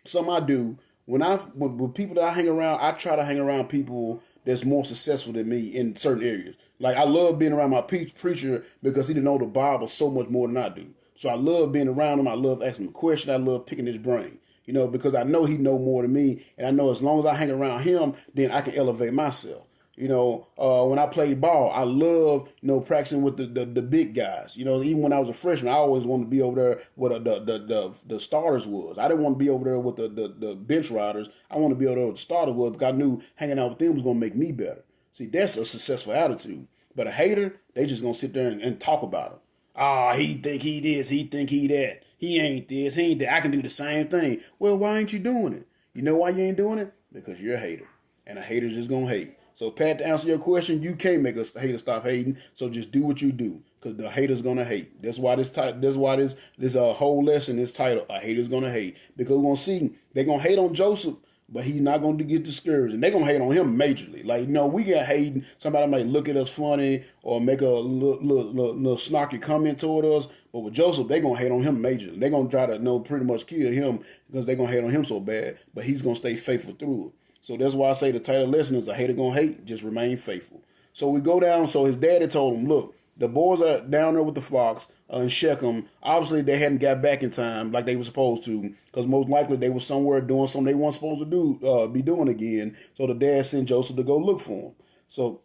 something I do with people that I hang around, I try to hang around people that's more successful than me in certain areas. Like, I love being around my preacher because he didn't know the Bible so much more than I do. So I love being around him. I love asking him questions. I love picking his brain, because I know he know more than me. And I know as long as I hang around him, then I can elevate myself. When I play ball, I love, practicing with the big guys. Even when I was a freshman, I always wanted to be over there where the starters was. I didn't want to be over there with the bench riders. I wanted to be over there with the starters was because I knew hanging out with them was going to make me better. See, that's a successful attitude. But a hater, they just going to sit there and talk about him. He think he this, he think he that. He ain't this, he ain't that. I can do the same thing. Well, why ain't you doing it? You know why you ain't doing it? Because you're a hater. And a hater's just going to hate. So, Pat, to answer your question, you can't make a hater stop hating. So just do what you do, because the hater's gonna hate. That's why this whole lesson is titled "A Hater's Gonna Hate," because we're gonna see they're gonna hate on Joseph but he's not going to get discouraged. And they're going to hate on him majorly. Like, we get hating. Somebody might look at us funny or make a little snarky comment toward us. But with Joseph, they're going to hate on him majorly. They're going to try to pretty much kill him because they're going to hate on him so bad. But he's going to stay faithful through it. So that's why I say the title of the lesson is a hater going to hate. Just remain faithful. So we go down. So his daddy told him, look, the boys are down there with the flocks in Shechem. Obviously, they hadn't got back in time like they were supposed to, because most likely they were somewhere doing something they weren't supposed to be doing again. So the dad sent Joseph to go look for them. So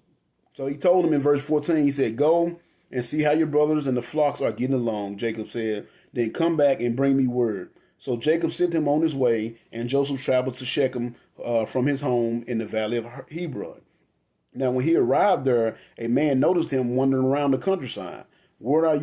he told him in verse 14, he said, go and see how your brothers and the flocks are getting along, Jacob said. Then come back and bring me word. So Jacob sent him on his way, and Joseph traveled to Shechem from his home in the valley of Hebron. Now, when he arrived there, a man noticed him wandering around the countryside. What are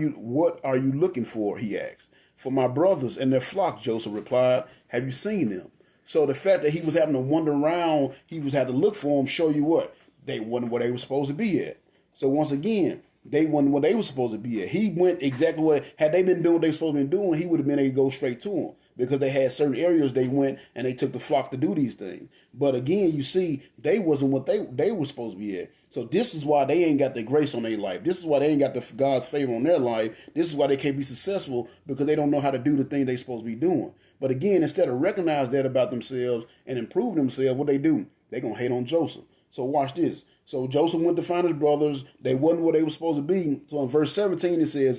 you looking for? He asked. For my brothers and their flocks, Joseph replied. Have you seen them? So the fact that he was having to wander around, he was had to look for them, show you what? They wasn't where they were supposed to be at. So once again, they wasn't where they were supposed to be at. He went exactly what, had they been doing what they were supposed to be doing, he would have been able to go straight to them. Because they had certain areas they went and they took the flock to do these things. But again, you see, they wasn't what they were supposed to be at. So this is why they ain't got the grace on their life. This is why they ain't got the God's favor on their life. This is why they can't be successful, because they don't know how to do the thing they supposed to be doing. But again, instead of recognize that about themselves and improve themselves, what they do? They gonna hate on Joseph. So watch this. So Joseph went to find his brothers. They wasn't where they were supposed to be. So in verse 17 it says,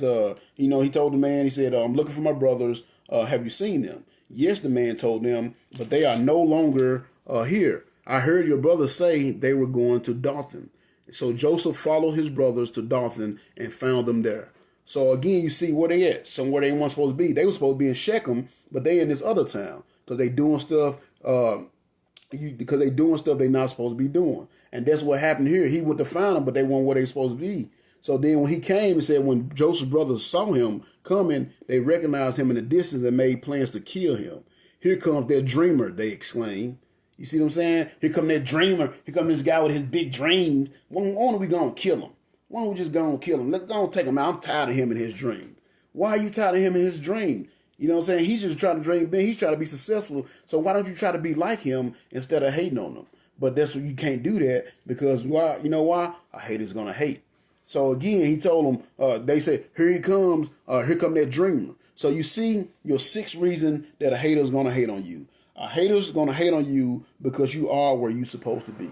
he told the man, he said, I'm looking for my brothers. Have you seen them? Yes, the man told them, but they are no longer here. I heard your brothers say they were going to Dothan. So Joseph followed his brothers to Dothan and found them there. So again, you see where they at, somewhere they weren't supposed to be. They were supposed to be in Shechem, but they in this other town because they doing stuff. Because they doing stuff they not supposed to be doing, and that's what happened here. He went to find them, but they weren't where they supposed to be. So then when he came and said, when Joseph's brothers saw him coming, they recognized him in the distance and made plans to kill him. Here comes their dreamer, they exclaimed. You see what I'm saying? Here come that dreamer. Here come this guy with his big dreams. Why don't we go and kill him? Why don't we just go and kill him? Let's go and take him out. I'm tired of him and his dream. Why are you tired of him and his dream? You know what I'm saying? He's just trying to dream big. He's trying to be successful. So why don't you try to be like him instead of hating on him? But that's what you can't do that, because why? You know why? A hater's going to hate. So again, he told them, they said, here he comes, here come that dreamer. So you see your sixth reason that a hater's going to hate on you. A hater's going to hate on you because you are where you're supposed to be.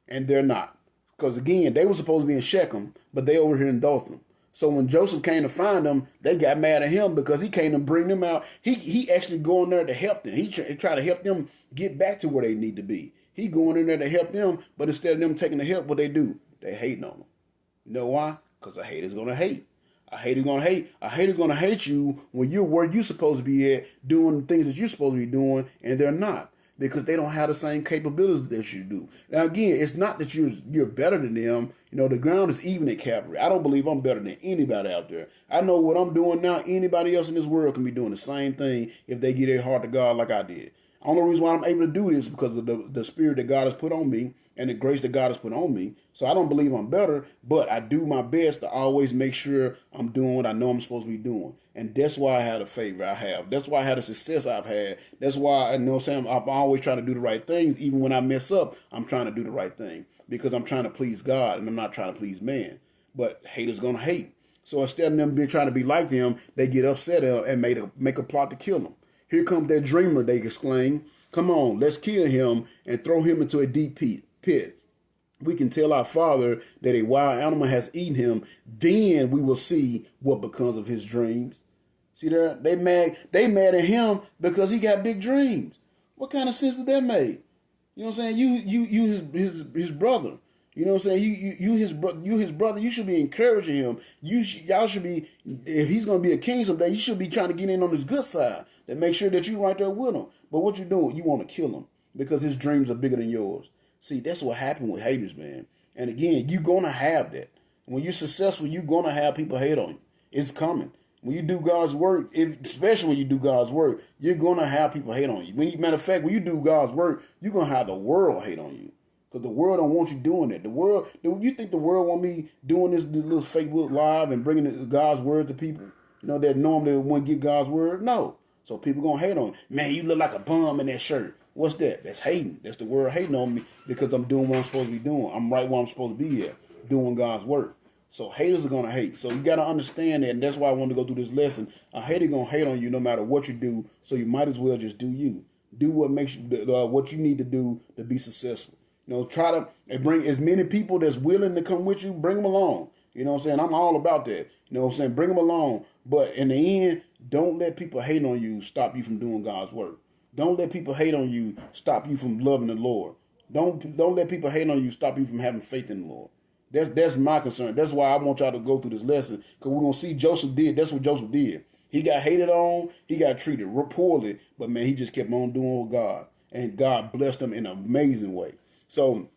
And they're not. Because again, they were supposed to be in Shechem, but they over here in Dothan. So when Joseph came to find them, they got mad at him because he came to bring them out. He actually going there to help them. He tried to help them get back to where they need to be. He going in there to help them, but instead of them taking the help, what they do? They hating on them. You know why? Because a hater's going to hate. A hater's going to hate. A hater's going to hate you when you're where you're supposed to be at, doing things that you're supposed to be doing, and they're not, because they don't have the same capabilities that you do. Now, again, it's not that you're better than them. You know, the ground is even at Calvary. I don't believe I'm better than anybody out there. I know what I'm doing now. Anybody else in this world can be doing the same thing if they get their heart to God like I did. The only reason why I'm able to do this is because of the spirit that God has put on me and the grace that God has put on me. So I don't believe I'm better, but I do my best to always make sure I'm doing what I know I'm supposed to be doing. And that's why I had a favor I have. That's why I had the success I've had. That's why, I know Sam, I'm always trying to do the right things. Even when I mess up, I'm trying to do the right thing because I'm trying to please God and I'm not trying to please man. But haters going to hate. So instead of them trying to be like them, they get upset and make a plot to kill them. Here comes that dreamer, they exclaim. Come on, let's kill him and throw him into a deep pit. We can tell our father that a wild animal has eaten him. Then we will see what becomes of his dreams. See there, they mad at him because he got big dreams. What kind of sense did that make? You know what I'm saying? You his brother. You know what I'm saying? You his brother. You should be encouraging him. Y'all should be, if he's gonna be a king someday, you should be trying to get in on his good side and make sure that you right there with him. But what you doing? You want to kill him because his dreams are bigger than yours. See, that's what happened with haters, man. And again, you're gonna have that. When you're successful, you're gonna have people hate on you. It's coming. When you do God's work, especially when you do God's work, you're gonna have people hate on you. Matter of fact, when you do God's work, you're gonna have the world hate on you. Because the world don't want you doing that. The world, you think the world want me doing this little Facebook Live and bringing God's word to people? You know, that normally wouldn't get God's word? No. So people going to hate on you. Man, you look like a bum in that shirt. What's that? That's hating. That's the word hating on me because I'm doing what I'm supposed to be doing. I'm right where I'm supposed to be at, doing God's work. So haters are going to hate. So you got to understand that, and that's why I wanted to go through this lesson. A hater going to hate on you no matter what you do, so you might as well just do you. Do what makes you, what you need to do to be successful. Try to bring as many people that's willing to come with you, bring them along. You know what I'm saying? I'm all about that. You know what I'm saying? Bring them along. But in the end, don't let people hate on you stop you from doing God's work. Don't let people hate on you stop you from loving the Lord. Don't let people hate on you stop you from having faith in the Lord. That's my concern. That's why I want y'all to go through this lesson, because we're going to see Joseph did. That's what Joseph did. He got hated on. He got treated poorly. But, man, he just kept on doing with God. And God blessed him in an amazing way. So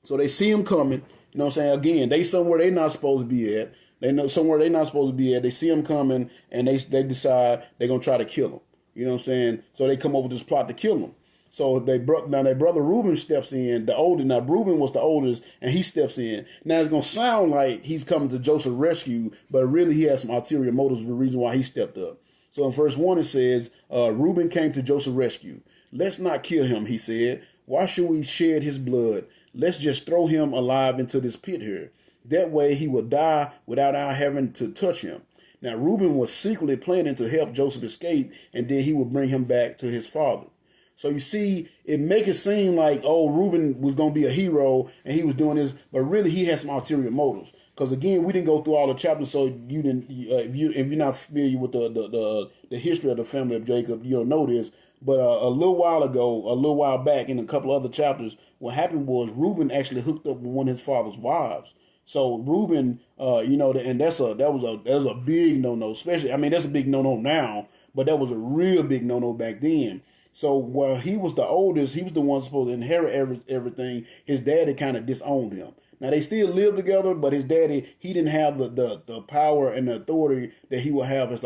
they see him coming. You know what I'm saying? Again, they somewhere they not supposed to be at. They know somewhere they not supposed to be at. They see him coming, and they decide they're going to try to kill him. You know what I'm saying? So they come up with this plot to kill him. So their brother Reuben steps in, the oldest. Now Reuben was the oldest, and he steps in. Now it's gonna sound like he's coming to Joseph's rescue, but really he has some ulterior motives for the reason why he stepped up. So in verse 1 it says, Reuben came to Joseph's rescue. Let's not kill him, he said. Why should we shed his blood? Let's just throw him alive into this pit here. That way he will die without our having to touch him. Now Reuben was secretly planning to help Joseph escape, and then he would bring him back to his father. So you see, it make it seem like, oh, Reuben was going to be a hero and he was doing this, but really he had some ulterior motives. Because again, we didn't go through all the chapters, so you didn't. If you're not familiar with the history of the family of Jacob, you don't know this. But a little while back, in a couple other chapters, what happened was Reuben actually hooked up with one of his father's wives. So Reuben, and that was a big no-no. Especially, I mean, that's a big no-no now, but that was a real big no-no back then. So while he was the oldest, he was the one supposed to inherit everything. His daddy kind of disowned him. Now they still lived together, but his daddy, he didn't have the power and the authority that he would have as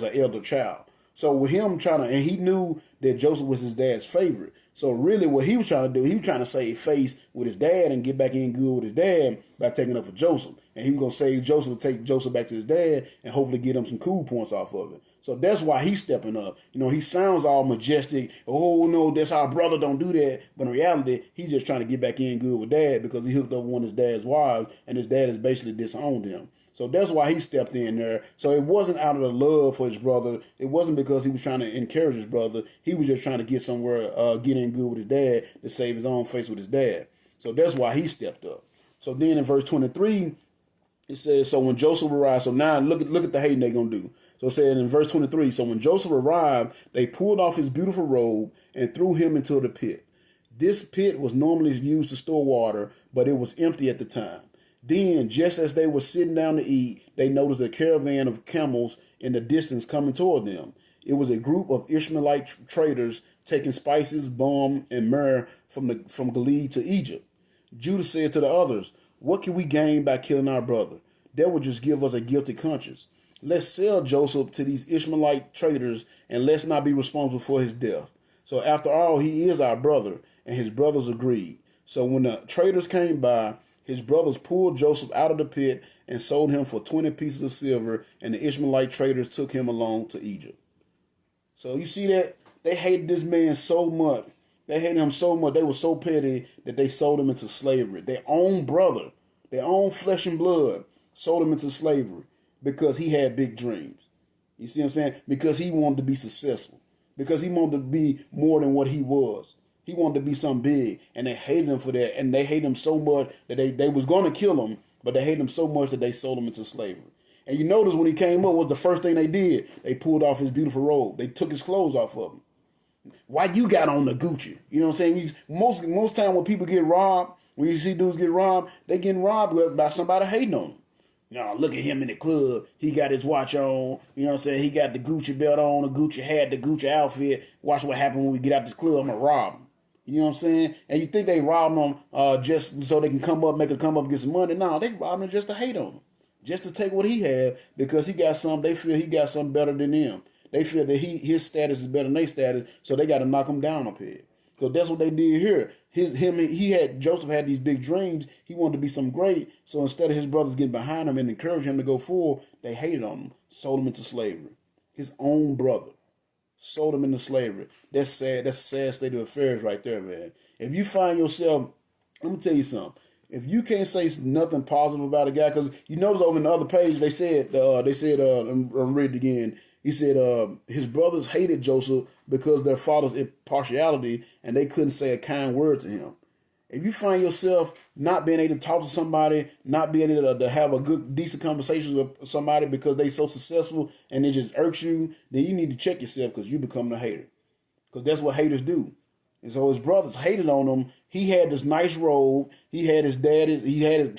an elder child. So with him and he knew that Joseph was his dad's favorite. So really what he was trying to do, he was trying to save face with his dad and get back in good with his dad by taking up for Joseph. And he was going to save Joseph and take Joseph back to his dad and hopefully get him some cool points off of it. So that's why he's stepping up. He sounds all majestic. Oh, no, that's our brother. Don't do that. But in reality, he's just trying to get back in good with dad because he hooked up with one of his dad's wives and his dad has basically disowned him. So that's why he stepped in there. So it wasn't out of the love for his brother. It wasn't because he was trying to encourage his brother. He was just trying to get somewhere, get in good with his dad to save his own face with his dad. So that's why he stepped up. So then in verse 23, it says, so when Joseph arrived, so now look at the hating they're going to do. So it said in verse 23, so when Joseph arrived, they pulled off his beautiful robe and threw him into the pit. This pit was normally used to store water, but it was empty at the time. Then, just as they were sitting down to eat, they noticed a caravan of camels in the distance coming toward them. It was a group of Ishmaelite traders taking spices, balm, and myrrh from Gilead to Egypt. Judah said to the others, what can we gain by killing our brother? That would just give us a guilty conscience. Let's sell Joseph to these Ishmaelite traders, and let's not be responsible for his death. So after all, he is our brother, and his brothers agreed. So when the traders came by, his brothers pulled Joseph out of the pit and sold him for 20 pieces of silver, and the Ishmaelite traders took him along to Egypt. So you see that? They hated this man so much. They hated him so much. They were so petty that they sold him into slavery. Their own brother, their own flesh and blood, sold him into slavery because he had big dreams. You see what I'm saying? Because he wanted to be successful. Because he wanted to be more than what he was. He wanted to be something big, and they hated him for that. And they hated him so much that they was going to kill him, but they hated him so much that they sold him into slavery. And you notice when he came up, was the first thing they did. They pulled off his beautiful robe. They took his clothes off of him. Why you got on the Gucci? You know what I'm saying? Most time when people get robbed, when you see dudes get robbed, they getting robbed by somebody hating on them. Look at him in the club. He got his watch on. You know what I'm saying? He got the Gucci belt on, the Gucci hat, the Gucci outfit. Watch what happens when we get out this club. I'm going to rob him. You know what I'm saying? And you think they robbed him just so they can make a come up and get some money. No, they robbed him just to hate on him. Just to take what he had because he got something. They feel he got something better than them. They feel that his status is better than their status, so they got to knock him down up here. So that's what they did here. Joseph had these big dreams. He wanted to be something great. So instead of his brothers getting behind him and encouraging him to go forward, they hated on him, sold him into slavery. His own brother. sold them into slavery. That's sad. That's a sad state of affairs right there, man. If you find yourself, let me tell you something. If you can't say nothing positive about a guy, because you notice over in the other page they said, I'm read it again. He said his brothers hated Joseph because their father's impartiality, and they couldn't say a kind word to him. If you find yourself not being able to talk to somebody, not being able to have a good, decent conversation with somebody because they so successful and it just irks you, then you need to check yourself because you become a hater. Because that's what haters do. And so his brothers hated on him. He had this nice robe. He had his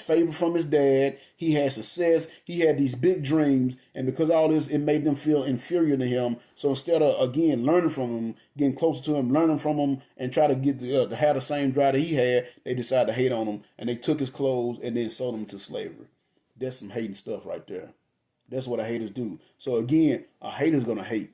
favor from his dad. He had success. He had these big dreams. And because of all this, it made them feel inferior to him. So instead of, again, learning from him, getting closer to him, learning from him, and try to get to have the same drive that he had, they decided to hate on him. And they took his clothes and then sold him to slavery. That's some hating stuff right there. That's what a haters do. So again, a hater's going to hate.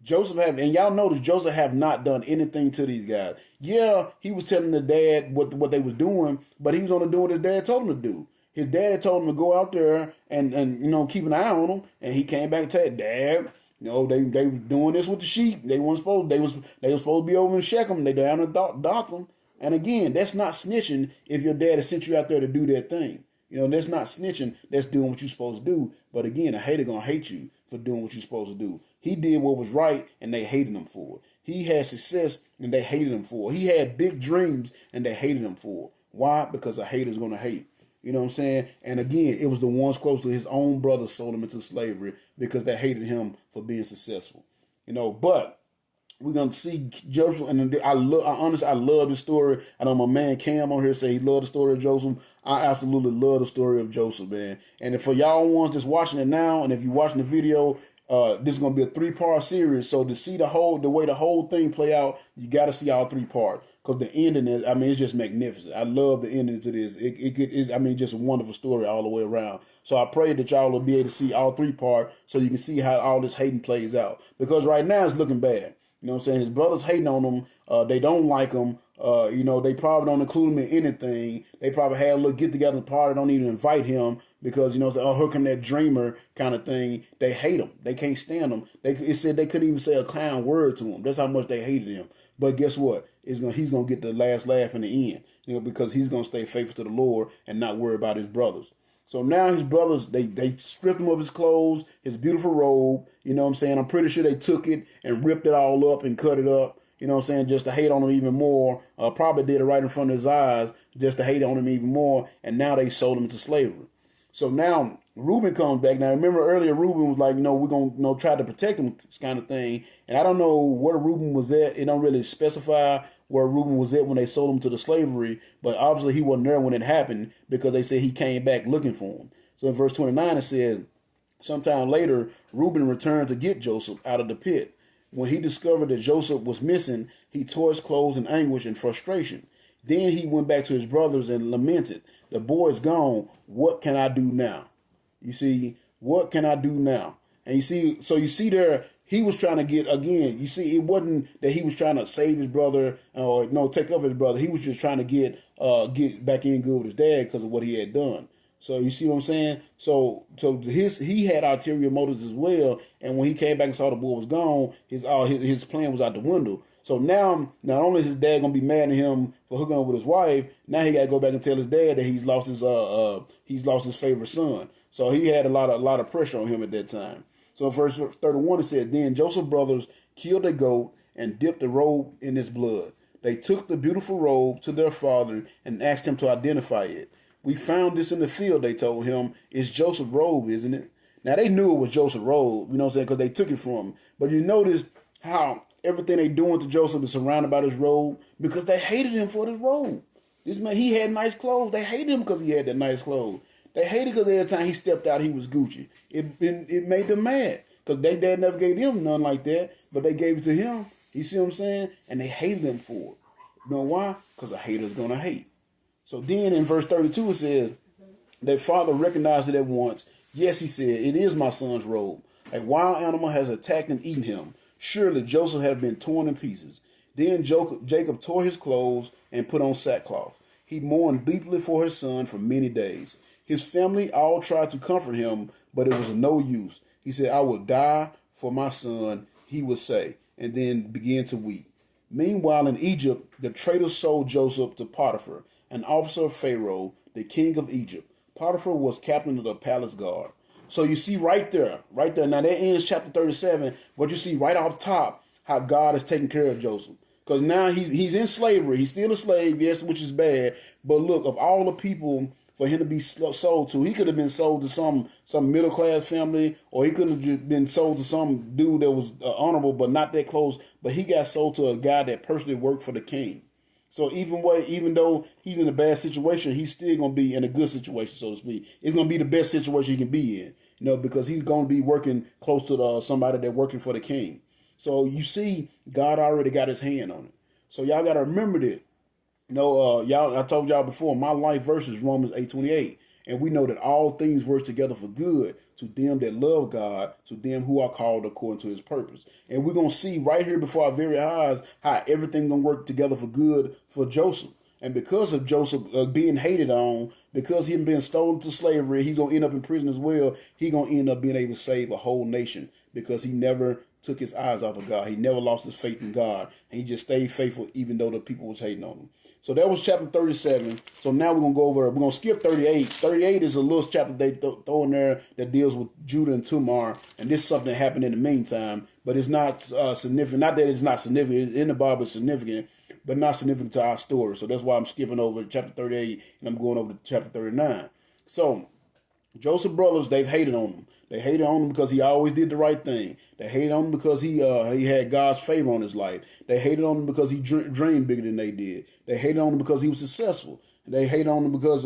And y'all notice Joseph have not done anything to these guys. Yeah, he was telling the dad what they was doing, but he was only doing what his dad told him to do. His dad had told him to go out there and keep an eye on him, and he came back and said, "Dad, they was doing this with the sheep. They was supposed to be over in Shechem. They down in Dothan." And again, that's not snitching if your dad has sent you out there to do that thing. That's not snitching. That's doing what you're supposed to do. But again, a hater gonna hate you for doing what you're supposed to do. He did what was right, and they hated him for it. He had success, and they hated him for it. He had big dreams, and they hated him for it. Why? Because a hater's gonna hate. You know what I'm saying? And again, it was the ones close to his own brothers sold him into slavery because they hated him for being successful. But we're gonna see Joseph, and I love the story. I know my man Cam on here say he loved the story of Joseph. I absolutely love the story of Joseph, man. And for y'all ones that's watching it now, and if you're watching the video, this is gonna be a 3-part series. So to see the way the whole thing play out, you got to see all 3 parts. Because the ending is, it's just magnificent. I love the ending to this. It's just a wonderful story all the way around. So I pray that y'all will be able to see all 3 parts so you can see how all this hating plays out. Because right now it's looking bad. You know what I'm saying? His brothers hating on him. They don't like him. They probably don't include him in anything. They probably had a little get together party, don't even invite him because, here come that dreamer kind of thing. They hate him. They can't stand him. It said they couldn't even say a kind word to him. That's how much they hated him. But guess what? He's gonna get the last laugh in the end, because he's gonna stay faithful to the Lord and not worry about his brothers. So now his brothers, they stripped him of his clothes, his beautiful robe. You know what I'm saying? I'm pretty sure they took it and ripped it all up and cut it up. You know what I'm saying? Just to hate on him even more. Probably did it right in front of his eyes just to hate on him even more. And now they sold him into slavery. So now Reuben comes back. Now remember earlier Reuben was like, we're going to try to protect him kind of thing. And I don't know where Reuben was at. It don't really specify where Reuben was at when they sold him to the slavery. But obviously he wasn't there when it happened because they said he came back looking for him. So in verse 29 it says, sometime later Reuben returned to get Joseph out of the pit. When he discovered that Joseph was missing, he tore his clothes in anguish and frustration. Then he went back to his brothers and lamented, "The boy is gone. What can I do now?" You see, what can I do now? And you see there, he was trying to get, again, you see, it wasn't that he was trying to save his brother or take up his brother. He was just trying to get back in good with his dad because of what he had done. So you see what I'm saying? So he had ulterior motives as well. And when he came back and saw the boy was gone, his plan was out the window. So now, not only is his dad gonna be mad at him for hooking up with his wife, now he gotta go back and tell his dad that he's lost his favorite son. So he had a lot of pressure on him at that time. So in verse 31 it said, "Then Joseph's brothers killed a goat and dipped the robe in its blood. They took the beautiful robe to their father and asked him to identify it. 'We found this in the field,' they told him. 'It's Joseph's robe, isn't it?'" Now they knew it was Joseph's robe, you know what I'm saying, because they took it from him. But you notice how everything they doing to Joseph is surrounded by his robe because they hated him for his robe. This man, he had nice clothes. They hated him because he had that nice clothes. They hated because every time he stepped out, he was Gucci. It made them mad because their dad never gave them none like that, but they gave it to him. You see what I'm saying? And they hated him for it. You know why? Because a hater's going to hate. So then in verse 32 it says, their father recognized it at once. "Yes," he said, "it is my son's robe. A wild animal has attacked and eaten him. Surely Joseph has been torn in pieces." Then Jacob tore his clothes and put on sackcloth. He mourned deeply for his son for many days. His family all tried to comfort him, but it was of no use. He said, "I will die for my son," he would say. and then began to weep. Meanwhile, in Egypt, the traders sold Joseph to Potiphar, an officer of Pharaoh, the king of Egypt. Potiphar was captain of the palace guard. So you see right there. Now that ends chapter 37, but you see right off top how God is taking care of Joseph. Because now he's in slavery. He's still a slave, yes, which is bad. But look, of all the people for him to be sold to, he could have been sold to some middle class family, or he could have been sold to some dude that was honorable but not that close. But he got sold to a guy that personally worked for the king. So even though he's in a bad situation, he's still gonna be in a good situation, so to speak. It's gonna be the best situation he can be in, because he's gonna be working close to somebody that's working for the king. So you see, God already got his hand on it. So y'all gotta remember this. Y'all, I told y'all before, my life verse is Romans 8:28. And we know that all things work together for good to them that love God, to them who are called according to his purpose. And we're going to see right here before our very eyes how everything going to work together for good for Joseph. And because of Joseph being hated on, because him being stolen to slavery, he's going to end up in prison as well. He's going to end up being able to save a whole nation because he never took his eyes off of God. He never lost his faith in God. And he just stayed faithful even though the people was hating on him. So that was chapter 37. So now we're going to go over, we're going to skip 38. 38 is a little chapter they throw in there that deals with Judah and Tamar. And this is something that happened in the meantime. But it's not significant. Not that it's not significant. It's in the Bible, it's significant, but not significant to our story. So that's why I'm skipping over chapter 38 and I'm going over to chapter 39. So Joseph's brothers, they've hated on him. They hated on him because he always did the right thing. They hated on him because he had God's favor on his life. They hated on him because he dreamed bigger than they did. They hated on him because he was successful. They hated on him because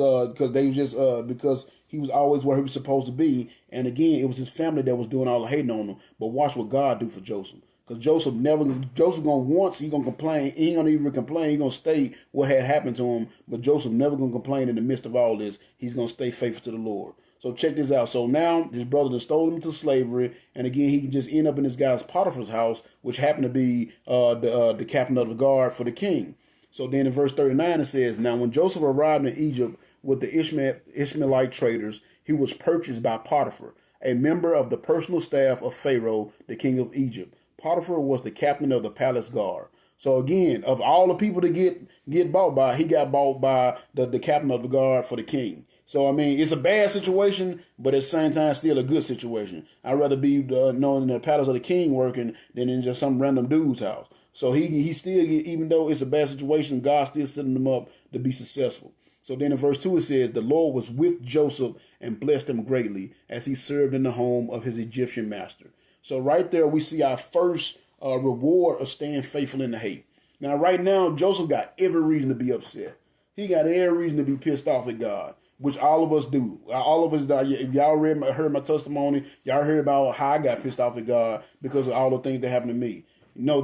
they was just because he was always where he was supposed to be. And again, it was his family that was doing all the hating on him. But watch what God do for Joseph. Because Joseph he gonna complain. He ain't gonna even complain. He gonna stay what had happened to him. But Joseph never gonna complain in the midst of all this. He's gonna stay faithful to the Lord. So check this out. So now his brother just stole him into slavery, and again he can just end up in this guy's Potiphar's house, which happened to be the captain of the guard for the king. So then in verse 39 it says, "Now when Joseph arrived in Egypt with the Ishmaelite traders, he was purchased by Potiphar, a member of the personal staff of Pharaoh, the king of Egypt. Potiphar was the captain of the palace guard." So again, of all the people to get bought by, he got bought by the captain of the guard for the king. So, I mean, it's a bad situation, but at the same time, still a good situation. I'd rather be known in the palace of the king working than in just some random dude's house. So he still, even though it's a bad situation, God still setting him up to be successful. So then in verse 2 it says, "The Lord was with Joseph and blessed him greatly as he served in the home of his Egyptian master." So right there we see our first reward of staying faithful in the hate. Now right now, Joseph got every reason to be upset. He got every reason to be pissed off at God, which all of us do. All of us, if y'all heard my testimony, y'all heard about how I got pissed off at God because of all the things that happened to me.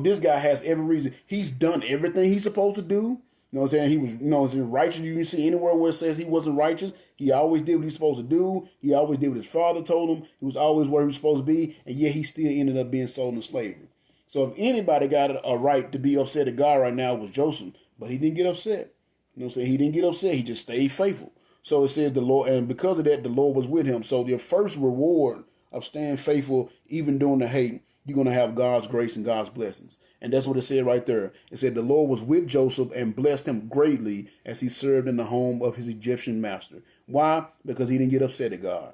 This guy has every reason. He's done everything he's supposed to do. You know what I'm saying? He was, righteous. You can see anywhere where it says he wasn't righteous. He always did what he's supposed to do. He always did what his father told him. He was always where he was supposed to be. And yet he still ended up being sold into slavery. So if anybody got a right to be upset at God right now, it was Joseph. But he didn't get upset. You know what I'm saying? He didn't get upset. He just stayed faithful. So it says the Lord, and because of that, the Lord was with him. So your first reward of staying faithful, even during the hate, you're going to have God's grace and God's blessings. And that's what it said right there. It said the Lord was with Joseph and blessed him greatly as he served in the home of his Egyptian master. Why? Because he didn't get upset at God.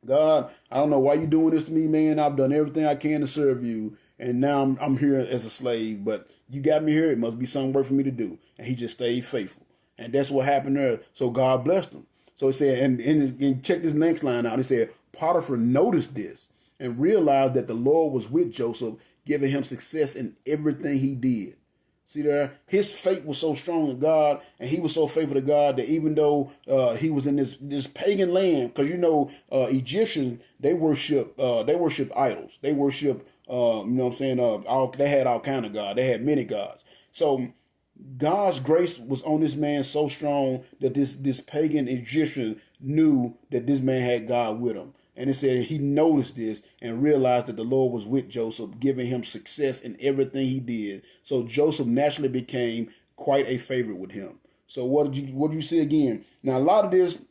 God, I don't know why you're doing this to me, man. I've done everything I can to serve you. And now I'm here as a slave, but you got me here. It must be some work for me to do. And he just stayed faithful. And that's what happened there. So God blessed him. So it said, and check this next line out. It said, Potiphar noticed this and realized that the Lord was with Joseph, giving him success in everything he did. See there, his faith was so strong in God, and he was so faithful to God that even though he was in this pagan land, because Egyptians, they worship idols. They worship they had all kind of gods. They had many gods. So God's grace was on this man so strong that this pagan Egyptian knew that this man had God with him. And it said he noticed this and realized that the Lord was with Joseph, giving him success in everything he did. So Joseph naturally became quite a favorite with him. So what do you see again? Now, a lot of this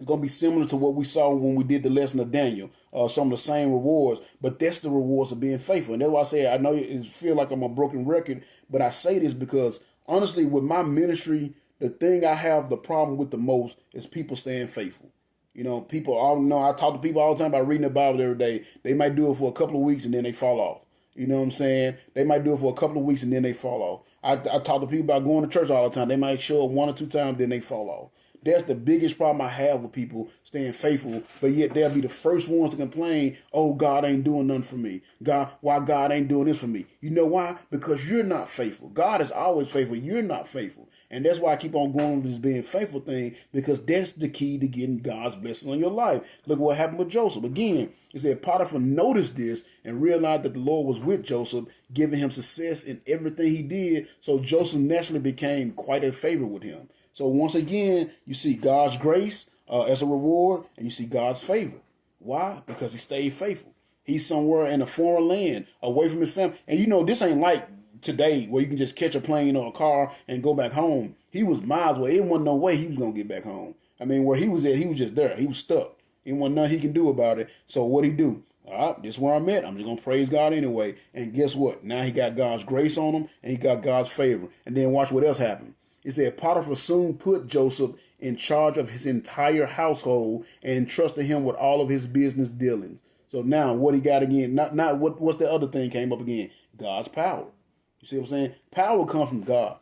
It's going to be similar to what we saw when we did the lesson of Daniel. Some of the same rewards, but that's the rewards of being faithful. And that's why I say I know it feel like I'm a broken record, but I say this because honestly, with my ministry, the thing I have the problem with the most is people staying faithful. You know, people all know I talk to people all the time about reading the Bible every day. They might do it for a couple of weeks and then they fall off. You know what I'm saying? They might do it for a couple of weeks and then they fall off. I talk to people about going to church all the time. They might show up 1 or 2 times, then they fall off. That's the biggest problem I have with people staying faithful, but yet they'll be the first ones to complain, oh, God ain't doing nothing for me. Why God ain't doing this for me? You know why? Because you're not faithful. God is always faithful. You're not faithful. And that's why I keep on going with this being faithful thing, because that's the key to getting God's blessing on your life. Look what happened with Joseph. Again, it said Potiphar noticed this and realized that the Lord was with Joseph, giving him success in everything he did. So Joseph naturally became quite a favorite with him. So once again, you see God's grace as a reward, and you see God's favor. Why? Because he stayed faithful. He's somewhere in a foreign land, away from his family. And you know, this ain't like today where you can just catch a plane or a car and go back home. He was miles away. It wasn't no way he was going to get back home. I mean, where he was at, he was just there. He was stuck. There wasn't nothing he can do about it. So what'd he do? All right, this is where I'm at. I'm just going to praise God anyway. And guess what? Now he got God's grace on him, and he got God's favor. And then watch what else happened. It said Potiphar soon put Joseph in charge of his entire household and entrusted him with all of his business dealings. So now what he got again? Not what's the other thing came up again? God's power. You see what I'm saying? Power comes from God.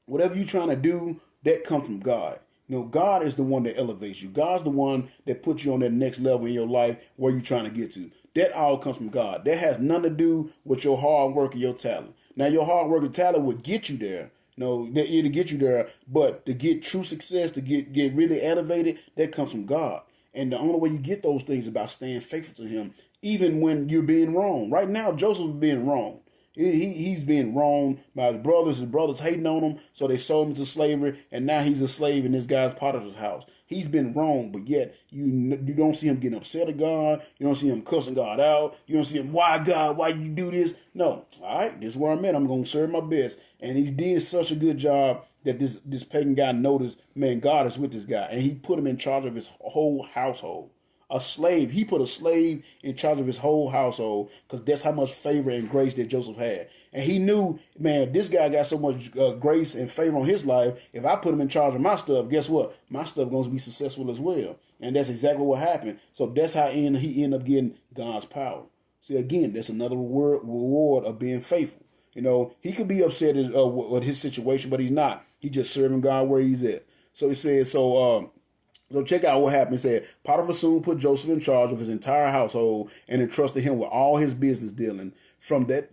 Whatever you're trying to do, that comes from God. You know, God is the one that elevates you. God's the one that puts you on that next level in your life where you're trying to get to. That all comes from God. That has nothing to do with your hard work and your talent. Now, your hard work and talent will get you there. No, it'll get you there, but to get true success, to get really elevated, that comes from God. And the only way you get those things is about staying faithful to him, even when you're being wrong. Right now, Joseph is being wrong. He's being wronged by his brothers. His brothers hating on him, so they sold him to slavery, and now he's a slave in this guy's Potiphar's house. He's been wronged, but yet you don't see him getting upset at God. You don't see him cussing God out. You don't see him, why God, why you do this? No, all right, this is where I'm at. I'm going to serve my best. And he did such a good job that this pagan guy noticed, man, God is with this guy. And he put him in charge of his whole household. A slave. He put a slave in charge of his whole household because that's how much favor and grace that Joseph had. And he knew, man, this guy got so much grace and favor on his life. If I put him in charge of my stuff, guess what? My stuff going to be successful as well. And that's exactly what happened. So that's how he ended up getting God's power. See, again, that's another reward of being faithful. You know, he could be upset with his situation, but he's not. He's just serving God where he's at. So he says, so check out what happened. It said, Potiphar soon put Joseph in charge of his entire household and entrusted him with all his business dealing. From the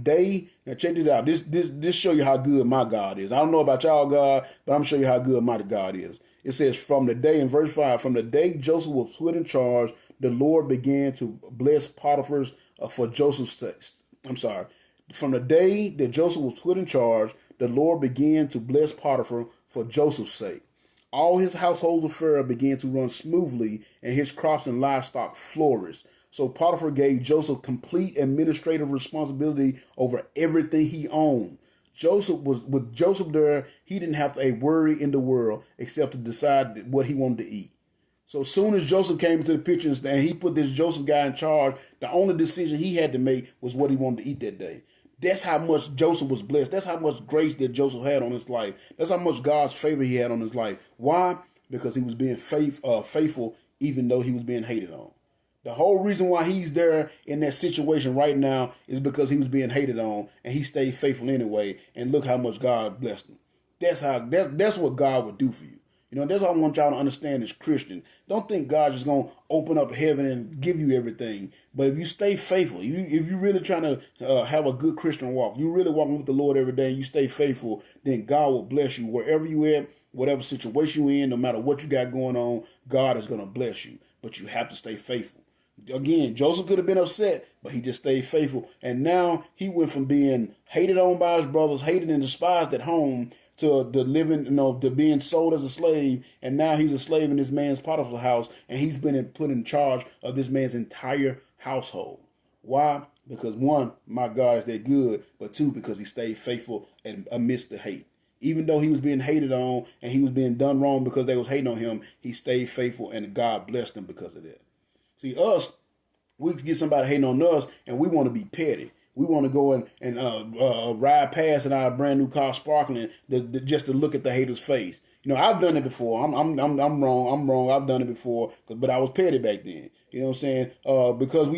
day, now check this out. This show you how good my God is. I don't know about y'all, God, but I'm going to show you how good my God is. It says, from the day, in verse 5, from the day Joseph was put in charge, the Lord began to bless Potiphar's for Joseph's sake. I'm sorry. From the day that Joseph was put in charge, the Lord began to bless Potiphar for Joseph's sake. All his household affairs began to run smoothly, and his crops and livestock flourished. So Potiphar gave Joseph complete administrative responsibility over everything he owned. With Joseph there, he didn't have a worry in the world except to decide what he wanted to eat. So as soon as Joseph came into the picture and he put this Joseph guy in charge, the only decision he had to make was what he wanted to eat that day. That's how much Joseph was blessed. That's how much grace that Joseph had on his life. That's how much God's favor he had on his life. Why? Because he was being faithful even though he was being hated on. The whole reason why he's there in that situation right now is because he was being hated on and he stayed faithful anyway. And look how much God blessed him. That's what God would do for you. You know, that's what I want y'all to understand as Christians. Don't think God's just going to open up heaven and give you everything. But if you stay faithful, if you're really trying to have a good Christian walk, you really walking with the Lord every day and you stay faithful, then God will bless you wherever you at, whatever situation you're in, no matter what you got going on, God is going to bless you. But you have to stay faithful. Again, Joseph could have been upset, but he just stayed faithful. And now he went from being hated on by his brothers, hated and despised at home, to the living, to being sold as a slave, and now he's a slave in this man's Potiphar's house, and he's been put in charge of this man's entire household. Why? Because one, my God is that good, but two, because he stayed faithful amidst the hate. Even though he was being hated on and he was being done wrong because they was hating on him, he stayed faithful and God blessed him because of that. See, us, we get somebody hating on us and we want to be petty. We want to go and ride past in our brand new car sparkling just to look at the hater's face. I've done it before. I'm wrong. I'm wrong. I've done it before, but I was petty back then. You know what I'm saying? Because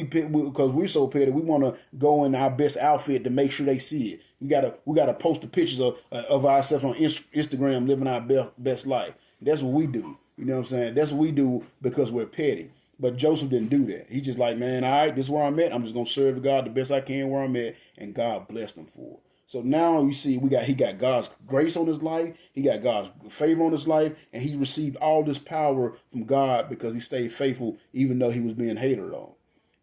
we're so petty, we want to go in our best outfit to make sure they see it. We gotta post the pictures of ourselves on Instagram, living our best life. That's what we do. You know what I'm saying? That's what we do because we're petty. But Joseph didn't do that. He just like, man, all right, this is where I'm at. I'm just gonna serve God the best I can where I'm at, and God blessed him for it. So now you see, he got God's grace on his life, he got God's favor on his life, and he received all this power from God because he stayed faithful, even though he was being hated on.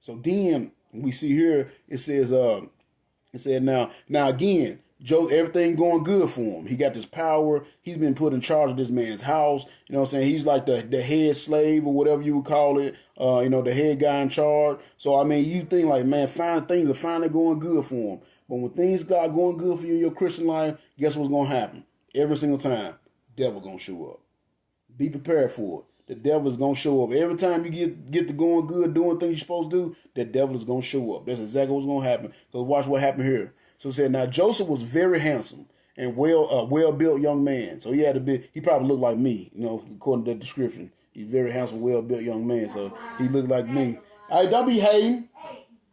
So then we see here it says, now again, everything going good for him. He got this power. He's been put in charge of this man's house. You know what I'm saying? He's like the head slave or whatever you would call it. The head guy in charge. So, I mean, you think like, man, things are finally going good for him. But when things got going good for you in your Christian life, guess what's going to happen? Every single time, devil going to show up. Be prepared for it. The devil is going to show up. Every time you get to going good, doing things you're supposed to do, the devil is going to show up. That's exactly what's going to happen. Because watch what happened here. So it said, now Joseph was very handsome and well-built young man. So he probably looked like me, according to the description. He's very handsome, well-built young man. So he looked like me. All right, don't be hating.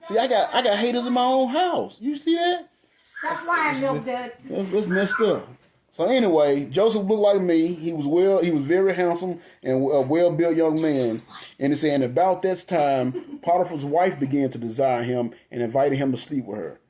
See, I got haters in my own house. You see that? Stop lying, Milk Dud. That's messed up. So anyway, Joseph looked like me. He was very handsome and a well-built young man. And it's saying about this time, Potiphar's wife began to desire him and invited him to sleep with her.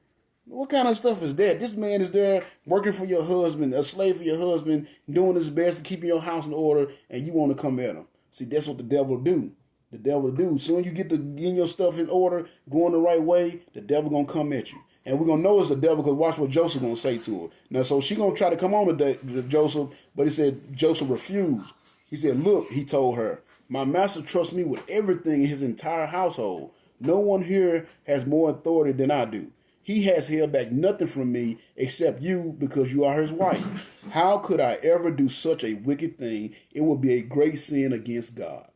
What kind of stuff is that? This man is there working for your husband, a slave for your husband, doing his best to keep your house in order, and you want to come at him. See, that's what the devil do. The devil do. Soon you get getting your stuff in order, going the right way, the devil gonna come at you. And we're gonna know it's the devil because watch what Joseph gonna say to her. Now, so she gonna try to come on to Joseph, but he said Joseph refused. He said, look, he told her, my master trusts me with everything in his entire household. No one here has more authority than I do. He has held back nothing from me except you because you are his wife. How could I ever do such a wicked thing? It would be a great sin against God.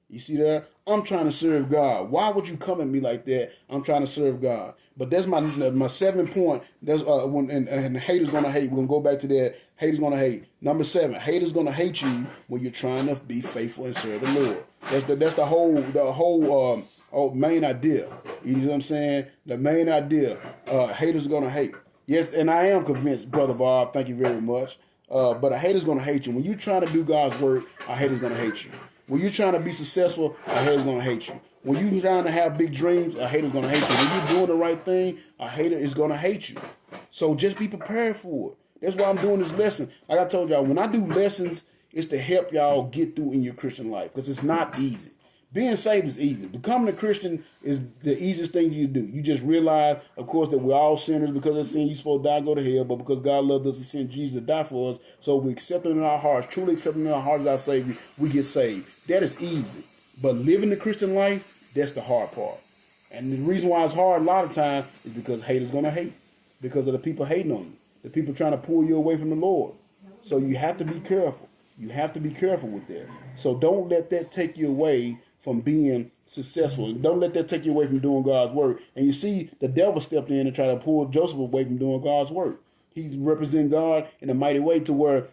You see there? I'm trying to serve God. Why would you come at me like that? I'm trying to serve God. But that's my 7 point. That's and haters gonna hate. We're gonna go back to that. Haters gonna hate. Number 7. Haters gonna hate you when you're trying to be faithful and serve the Lord. That's the whole main idea. You know what I'm saying? The main idea. Haters gonna hate. Yes, and I am convinced, Brother Bob. Thank you very much. But a hater's gonna hate you when you're trying to do God's work. A hater's gonna hate you. When you're trying to be successful, a hater's gonna hate you. When you're trying to have big dreams, a hater's gonna hate you. When you're doing the right thing, a hater is gonna hate you. So just be prepared for it. That's why I'm doing this lesson. Like I told y'all, when I do lessons, it's to help y'all get through in your Christian life because it's not easy. Being saved is easy. Becoming a Christian is the easiest thing you do. You just realize, of course, that we're all sinners. Because of sin, you're supposed to die and go to hell. But because God loved us, he sent Jesus to die for us. So we accept him in our hearts, truly accept him in our hearts as our Savior, we get saved. That is easy. But living the Christian life, that's the hard part. And the reason why it's hard a lot of times is because haters going to hate. Because of the people hating on you. The people trying to pull you away from the Lord. So you have to be careful. You have to be careful with that. So don't let that take you away from being successful. Don't let that take you away from doing God's work. And you see, the devil stepped in and tried to pull Joseph away from doing God's work. He's representing God in a mighty way to where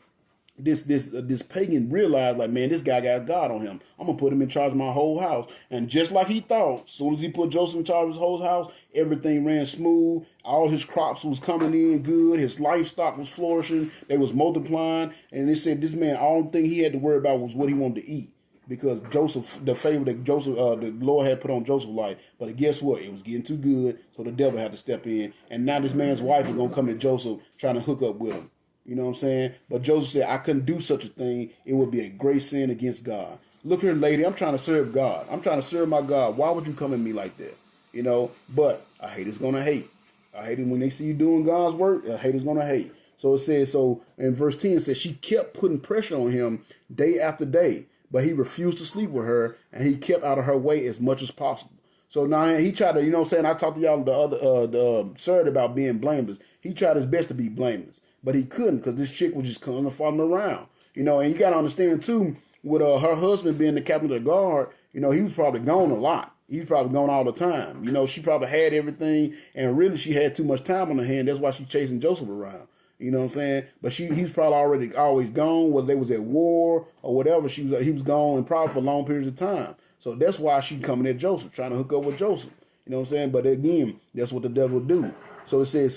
this pagan realized, like, man, this guy got God on him. I'm going to put him in charge of my whole house. And just like he thought, as soon as he put Joseph in charge of his whole house, everything ran smooth. All his crops was coming in good. His livestock was flourishing. They was multiplying. And they said this man, all the thing he had to worry about was what he wanted to eat. Because Joseph, the favor that the Lord had put on Joseph's life. But guess what? It was getting too good, so the devil had to step in. And now this man's wife is going to come at Joseph trying to hook up with him. You know what I'm saying? But Joseph said, I couldn't do such a thing. It would be a great sin against God. Look here, lady, I'm trying to serve God. I'm trying to serve my God. Why would you come at me like that? You know, but a hater's going to hate. A hater, when they see you doing God's work, a hater's going to hate. So it says, so in verse 10, it says, she kept putting pressure on him day after day. But he refused to sleep with her, and he kept out of her way as much as possible. So now he tried to, you know what I'm saying? I talked to y'all the Saturday about being blameless. He tried his best to be blameless. but he couldn't because this chick was just coming and following him around. And you got to understand too, with her husband being the captain of the guard, he was probably gone a lot. He was probably gone all the time. She probably had everything, and really she had too much time on her hand. That's why she's chasing Joseph around. You know what I'm saying? But he's probably always gone, whether they was at war or whatever. He was gone and probably for long periods of time. So that's why she's coming at Joseph, trying to hook up with Joseph. You know what I'm saying? But again, that's what the devil do. So it says,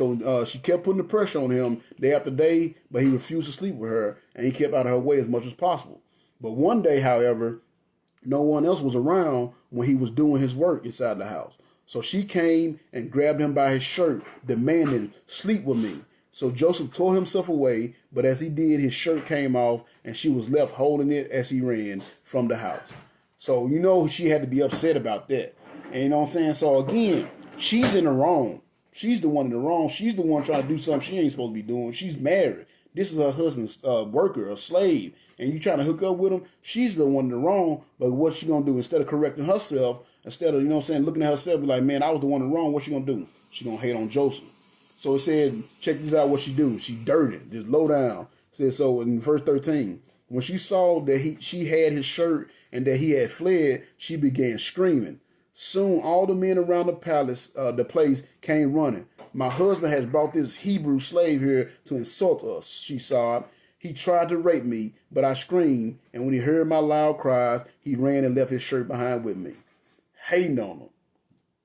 she kept putting the pressure on him day after day, but he refused to sleep with her, and he kept out of her way as much as possible. But one day, however, no one else was around when he was doing his work inside the house. So she came and grabbed him by his shirt, demanding, "Sleep with me." So Joseph tore himself away, but as he did, his shirt came off, and she was left holding it as he ran from the house. So, she had to be upset about that. And you know what I'm saying? So again, she's in the wrong. She's the one in the wrong. She's the one trying to do something she ain't supposed to be doing. She's married. This is her husband's worker, a slave. And you trying to hook up with him, she's the one in the wrong. But what's she going to do? Instead of correcting herself, instead of, looking at herself, be like, man, I was the one in the wrong. What's she going to do? She going to hate on Joseph. So it said, check this out what she do. She dirty, just low down. It said, so in verse 13, when she saw that she had his shirt and that he had fled, she began screaming. Soon all the men around the place came running. My husband has brought this Hebrew slave here to insult us, she sobbed. He tried to rape me, but I screamed, and when he heard my loud cries, he ran and left his shirt behind with me. Hating on him.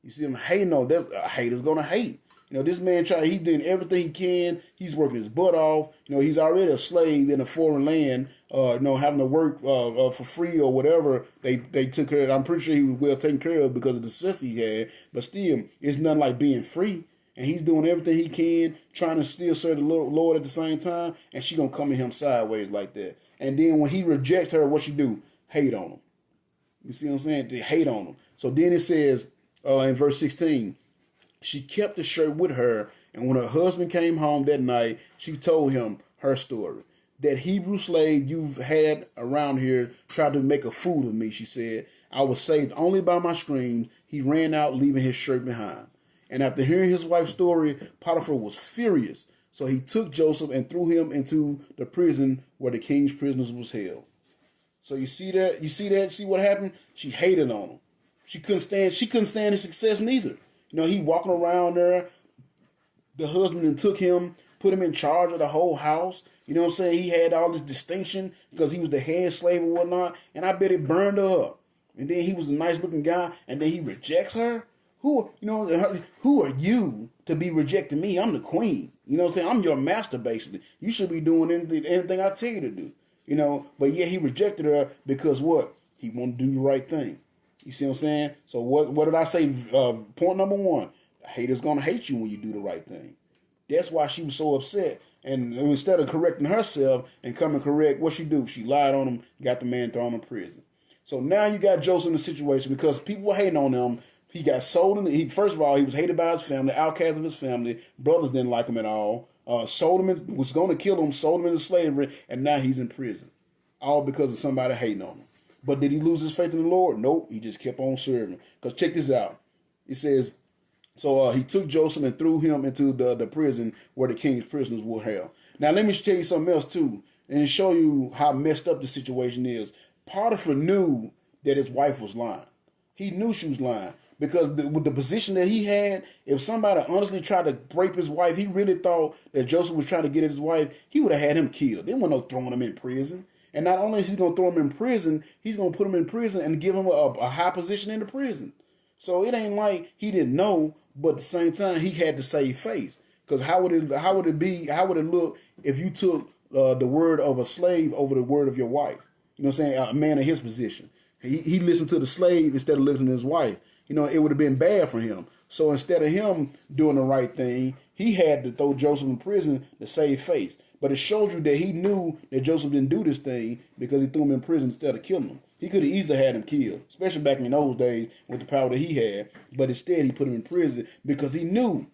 You see him hating on them. A hater's going to hate. This man he did everything he can. He's working his butt off. He's already a slave in a foreign land, having to work for free or whatever. They took care of. I'm pretty sure he was well taken care of because of the necessity he had. But still, it's nothing like being free. And he's doing everything he can, trying to still serve the Lord at the same time. And she going to come at him sideways like that. And then when he rejects her, what she do? Hate on him. You see what I'm saying? They hate on him. So then it says in verse 16, she kept the shirt with her, and when her husband came home that night, she told him her story. That Hebrew slave you've had around here tried to make a fool of me, she said. I was saved only by my screams. He ran out, leaving his shirt behind. And after hearing his wife's story, Potiphar was furious. So he took Joseph and threw him into the prison where the king's prisoners was held. So you see that? You see what happened? She hated on him. She couldn't stand his success neither. He walking around there. The husband took him, put him in charge of the whole house. You know what I'm saying? He had all this distinction because he was the head slave and whatnot. And I bet it burned her up. And then he was a nice looking guy. And then he rejects her. Who are you to be rejecting me? I'm the queen. You know what I'm saying? I'm your master, basically. You should be doing anything I tell you to do. But yeah, he rejected her because what? He wanted to do the right thing. You see what I'm saying? So what did I say? Point number one, a hater's going to hate you when you do the right thing. That's why she was so upset. And instead of correcting herself and coming correct, what she do? She lied on him, got the man thrown in prison. So now you got Joseph in a situation because people were hating on him. He got sold. First of all, he was hated by his family, outcast of his family. Brothers didn't like him at all. Sold him, was going to kill him, sold him into slavery, and now he's in prison. All because of somebody hating on him. But did he lose his faith in the Lord? Nope. He just kept on serving. Because check this out. It says, so he took Joseph and threw him into the prison where the king's prisoners were held. Now, let me tell you something else, too, and show you how messed up the situation is. Potiphar knew that his wife was lying. He knew she was lying. Because with the position that he had, if somebody honestly tried to rape his wife, he really thought that Joseph was trying to get at his wife, he would have had him killed. There wasn't no throwing him in prison. And not only is he going to throw him in prison, he's going to put him in prison and give him a high position in the prison. So it ain't like he didn't know, but at the same time, he had to save face. Because how would it look if you took the word of a slave over the word of your wife? You know what I'm saying? A man in his position. He listened to the slave instead of listening to his wife. It would have been bad for him. So instead of him doing the right thing, he had to throw Joseph in prison to save face. But it shows you that he knew that Joseph didn't do this thing because he threw him in prison instead of killing him. He could have easily had him killed, especially back in those days with the power that he had. But instead, he put him in prison because he knew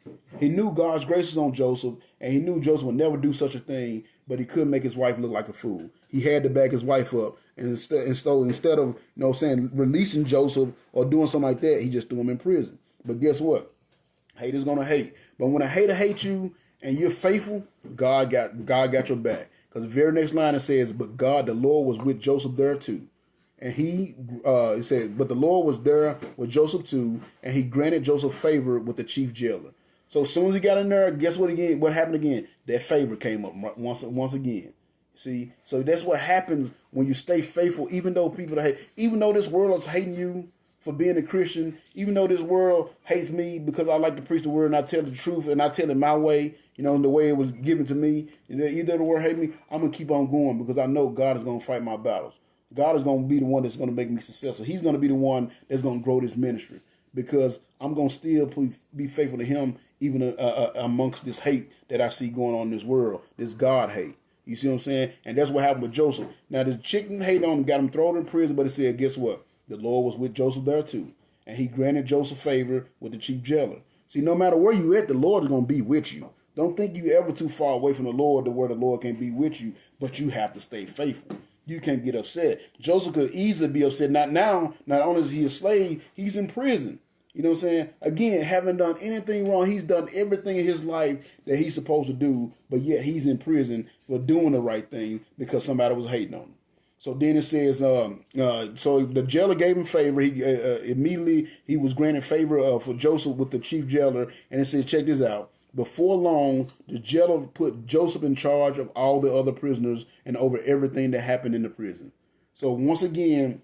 God's grace was on Joseph, and he knew Joseph would never do such a thing, but he couldn't make his wife look like a fool. He had to back his wife up. And so instead of, releasing Joseph or doing something like that, he just threw him in prison. But guess what? Haters going to hate. But when a hater hates you, and you're faithful, God got your back. Because the very next line it says, but God, the Lord, was with Joseph there too. And it said, but the Lord was there with Joseph too, and he granted Joseph favor with the chief jailer. So as soon as he got in there, guess what again? What happened again? That favor came up once again. See, so that's what happens when you stay faithful, even though even though this world is hating you for being a Christian, even though this world hates me because I like to preach the word and I tell the truth and I tell it my way, the way it was given to me. Either the world hate me, I'm gonna keep on going because I know God is gonna fight my battles. God is gonna be the one that's gonna make me successful. He's gonna be the one that's gonna grow this ministry because I'm gonna still be faithful to Him even amongst this hate that I see going on in this world, this God hate. You see what I'm saying? And that's what happened with Joseph. Now, this chicken hate on him, got him thrown in prison, but it said, guess what? The Lord was with Joseph there too. And he granted Joseph favor with the chief jailer. See, no matter where you at, the Lord is going to be with you. Don't think you ever too far away from the Lord to where the Lord can be with you, but you have to stay faithful. You can't get upset. Joseph could easily be upset. Not only is he a slave, he's in prison. You know what I'm saying? Again, haven't done anything wrong. He's done everything in his life that he's supposed to do, but yet he's in prison for doing the right thing because somebody was hating on him. So then it says, so the jailer gave him favor. He immediately he was granted favor for Joseph with the chief jailer. And it says, check this out. Before long, the jailer put Joseph in charge of all the other prisoners and over everything that happened in the prison. So once again,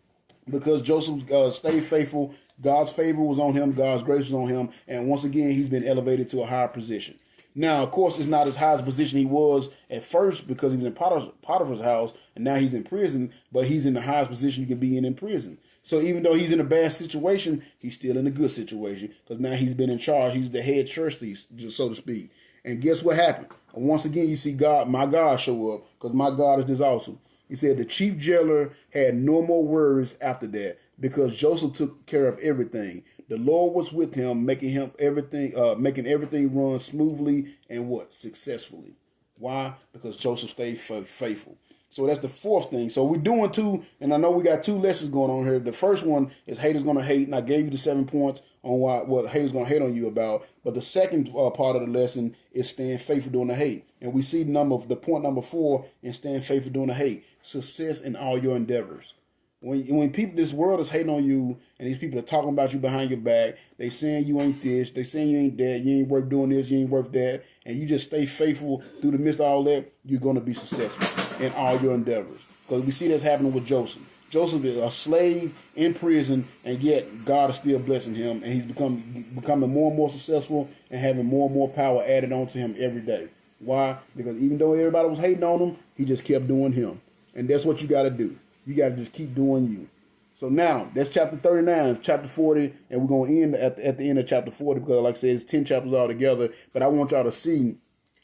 because Joseph stayed faithful, God's favor was on him, God's grace was on him, and once again, he's been elevated to a higher position. Now, of course, it's not as high as position he was at first because he was in Potiphar's house, and now he's in prison, but he's in the highest position you could be in prison. So even though he's in a bad situation, he's still in a good situation because now he's been in charge. He's the head trustee, so to speak. And guess what happened? Once again, you see God, my God, show up because my God is this awesome. He said the chief jailer had no more worries after that because Joseph took care of everything. The Lord was with him, making everything run smoothly and successfully. Why? Because Joseph stayed faithful. So that's the fourth thing. So we're doing two, and I know we got two lessons going on here. The first one is haters gonna hate, and I gave you the 7 points on what haters gonna hate on you about. But the second part of the lesson is staying faithful during the hate, and we see the point number 4 in staying faithful during the hate. Success in all your endeavors. When people, this world is hating on you, and these people are talking about you behind your back, they saying you ain't this, they saying you ain't that, you ain't worth doing this, you ain't worth that, and you just stay faithful through the midst of all that, you're going to be successful in all your endeavors. Because we see that's happening with Joseph. Joseph is a slave in prison, and yet God is still blessing him, and he's becoming more and more successful and having more and more power added on to him every day. Why? Because even though everybody was hating on him, he just kept doing him. And that's what you got to do. You got to just keep doing you. So now, that's chapter 39, chapter 40, and we're going to end at the end of chapter 40 because, like I said, it's 10 chapters altogether. But I want y'all to see,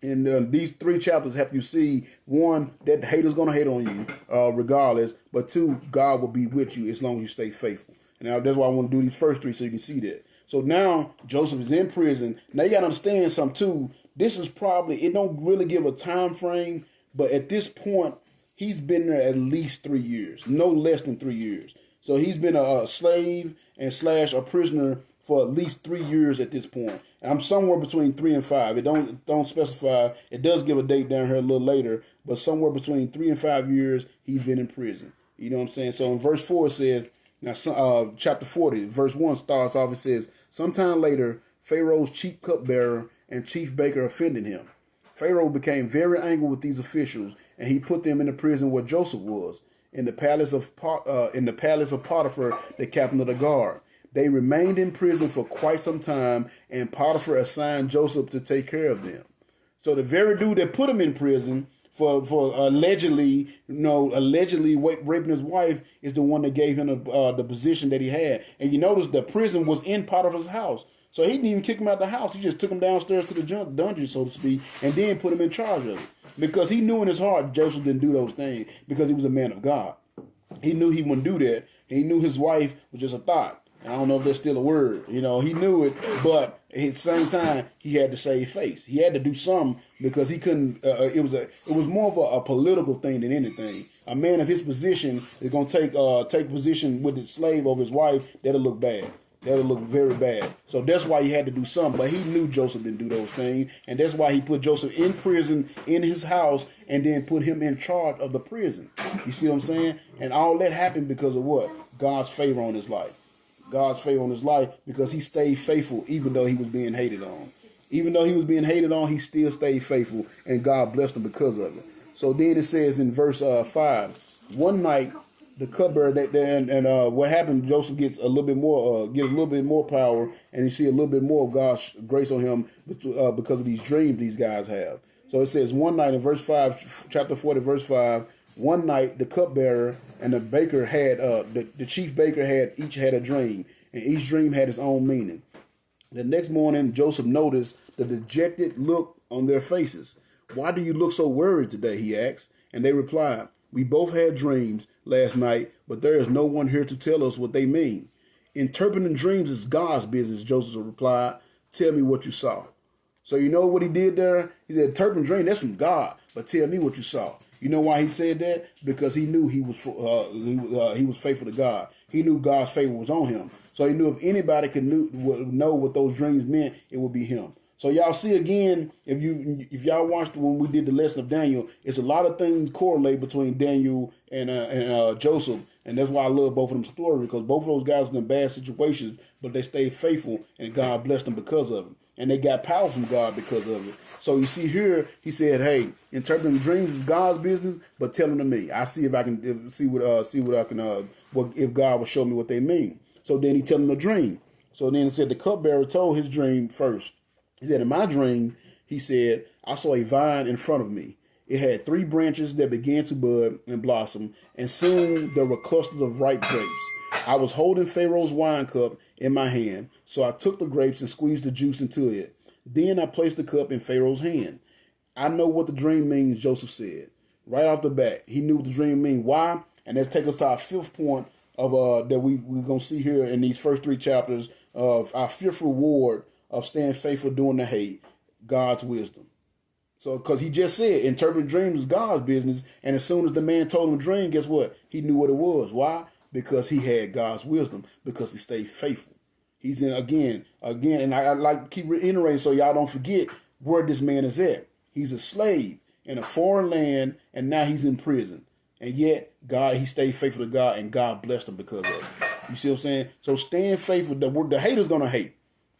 and these 3 chapters help you see, 1, that the hater's going to hate on you regardless, but 2, God will be with you as long as you stay faithful. And now that's why I want to do these first 3 so you can see that. So now, Joseph is in prison. Now, you got to understand something, too. This is probably, it don't really give a time frame, but at this point, he's been there at least 3 years, no less than 3 years. So he's been a slave and / a prisoner for at least 3 years at this point. And I'm somewhere between 3 and 5. It don't specify. It does give a date down here a little later, but somewhere between 3 and 5 years he's been in prison. You know what I'm saying? So in verse 4 it says, now chapter 40, verse 1 starts off. It says, sometime later, Pharaoh's chief cupbearer and chief baker offended him. Pharaoh became very angry with these officials, and he put them in the prison where Joseph was, in the palace of Potiphar, the captain of the guard. They remained in prison for quite some time, and Potiphar assigned Joseph to take care of them. So the very dude that put him in prison for allegedly raping his wife is the one that gave him the position that he had. And you notice the prison was in Potiphar's house. So he didn't even kick him out the house. He just took him downstairs to the dungeon, so to speak, and then put him in charge of it. Because he knew in his heart Joseph didn't do those things because he was a man of God. He knew he wouldn't do that. He knew his wife was just a thought. And I don't know if that's still a word. He knew it, but at the same time, he had to save face. He had to do something because he couldn't. It was more of a political thing than anything. A man of his position is going to take position with his slave over his wife. That'll look bad. That'll look very bad. So that's why he had to do something. But he knew Joseph didn't do those things. And that's why he put Joseph in prison, in his house, and then put him in charge of the prison. You see what I'm saying? And all that happened because of what? God's favor on his life. God's favor on his life because he stayed faithful even though he was being hated on. Even though he was being hated on, he still stayed faithful, and God blessed him because of it. So then it says in verse 5, one night, the cupbearer and what happened? Joseph gets a little bit more power, and you see a little bit more of God's grace on him because of these dreams these guys have. So it says one night in verse 5, chapter 40, verse 5. One night the cupbearer and the baker had the chief baker each had a dream, and each dream had its own meaning. The next morning, Joseph noticed the dejected look on their faces. "Why do you look so worried today?" he asked. And they replied, "We both had dreams last night, but there is no one here to tell us what they mean." "Interpreting dreams is God's business," Joseph replied. "Tell me what you saw." So you know what he did there? He said, interpreting dreams, that's from God, but tell me what you saw. You know why he said that? Because he knew he was faithful to God. He knew God's favor was on him. So he knew if anybody could know what those dreams meant, it would be him. So y'all see again, if y'all watched when we did the lesson of Daniel, it's a lot of things correlate between Daniel and Joseph. And that's why I love both of them stories, because both of those guys were in bad situations, but they stayed faithful and God blessed them because of it. And they got power from God because of it. So you see here, he said, "Hey, interpreting dreams is God's business, but tell them to me. I see if I can see what if God will show me what they mean." So then he tell them the dream. So then it said the cupbearer told his dream first. He said, "In my dream," he said, "I saw a vine in front of me. It had 3 branches that began to bud and blossom, and soon there were clusters of ripe grapes. I was holding Pharaoh's wine cup in my hand, so I took the grapes and squeezed the juice into it. Then I placed the cup in Pharaoh's hand." I know what the dream means, Joseph said. Right off the bat, he knew what the dream means. Why? And let's take us to our 5th point of that we're going to see here in these first 3 chapters of our 5th reward of staying faithful during the hate, God's wisdom. So, because he just said interpreting dreams is God's business, and as soon as the man told him a dream, guess what? He knew what it was. Why? Because he had God's wisdom, because he stayed faithful. He's in again, and I like to keep reiterating so y'all don't forget where this man is at. He's a slave in a foreign land, and now he's in prison. And yet, he stayed faithful to God, and God blessed him because of it. You see what I'm saying? So staying faithful, the haters going to hate.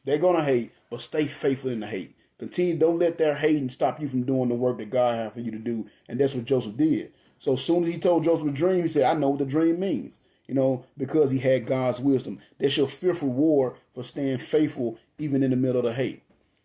They're going to hate, but stay faithful in the hate. Continue, don't let their hating stop you from doing the work that God has for you to do. And that's what Joseph did. So as soon as he told Joseph the dream, he said, "I know what the dream means." Because he had God's wisdom. That's your 5th reward for staying faithful even in the middle of the hate.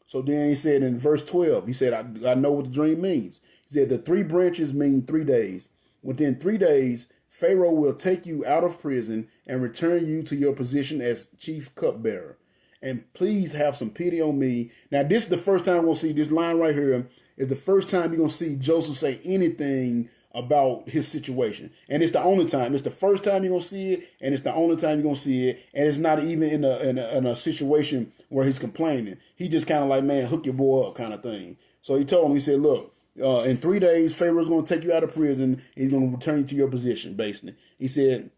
So then he said in verse 12, he said, I know what the dream means. He said, the 3 branches mean 3 days. Within 3 days, Pharaoh will take you out of prison and return you to your position as chief cupbearer. And please have some pity on me. Now, this is the first time we're going to see this line right here. Is the first time you're going to see Joseph say anything about his situation. And it's the only time. It's the first time you're going to see it, and it's the only time you're going to see it. And it's not even in a situation where he's complaining. He just kind of like, man, hook your boy up kind of thing. So he told him, he said, look, in 3 days, Pharaoh's going to take you out of prison. He's going to return you to your position, basically. He said,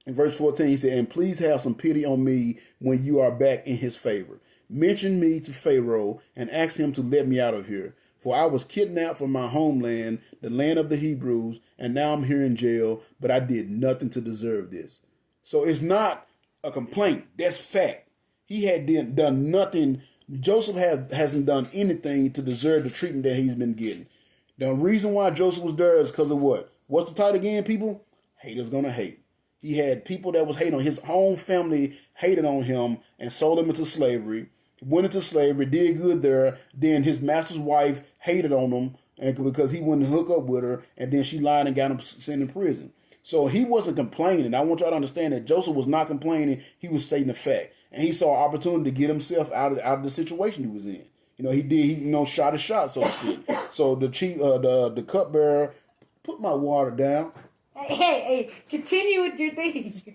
in verse 14, he said, "And please have some pity on me when you are back in his favor. Mention me to Pharaoh and ask him to let me out of here. For I was kidnapped from my homeland, the land of the Hebrews, and now I'm here in jail, but I did nothing to deserve this." So it's not a complaint. That's fact. He had done nothing. Joseph hasn't done anything to deserve the treatment that he's been getting. The reason why Joseph was there is because of what? What's the title again, people? Haters gonna hate. He had people that was hating on his own family, hated on him and sold him into slavery. Went into slavery, did good there. Then his master's wife hated on him because he wouldn't hook up with her, and then she lied and got him sent in prison. So he wasn't complaining. I want y'all to understand that Joseph was not complaining. He was stating the fact, and he saw an opportunity to get himself out of the situation he was in. He shot his shot, so to speak. So the chief, the cupbearer, put my water down. Hey, continue with your things.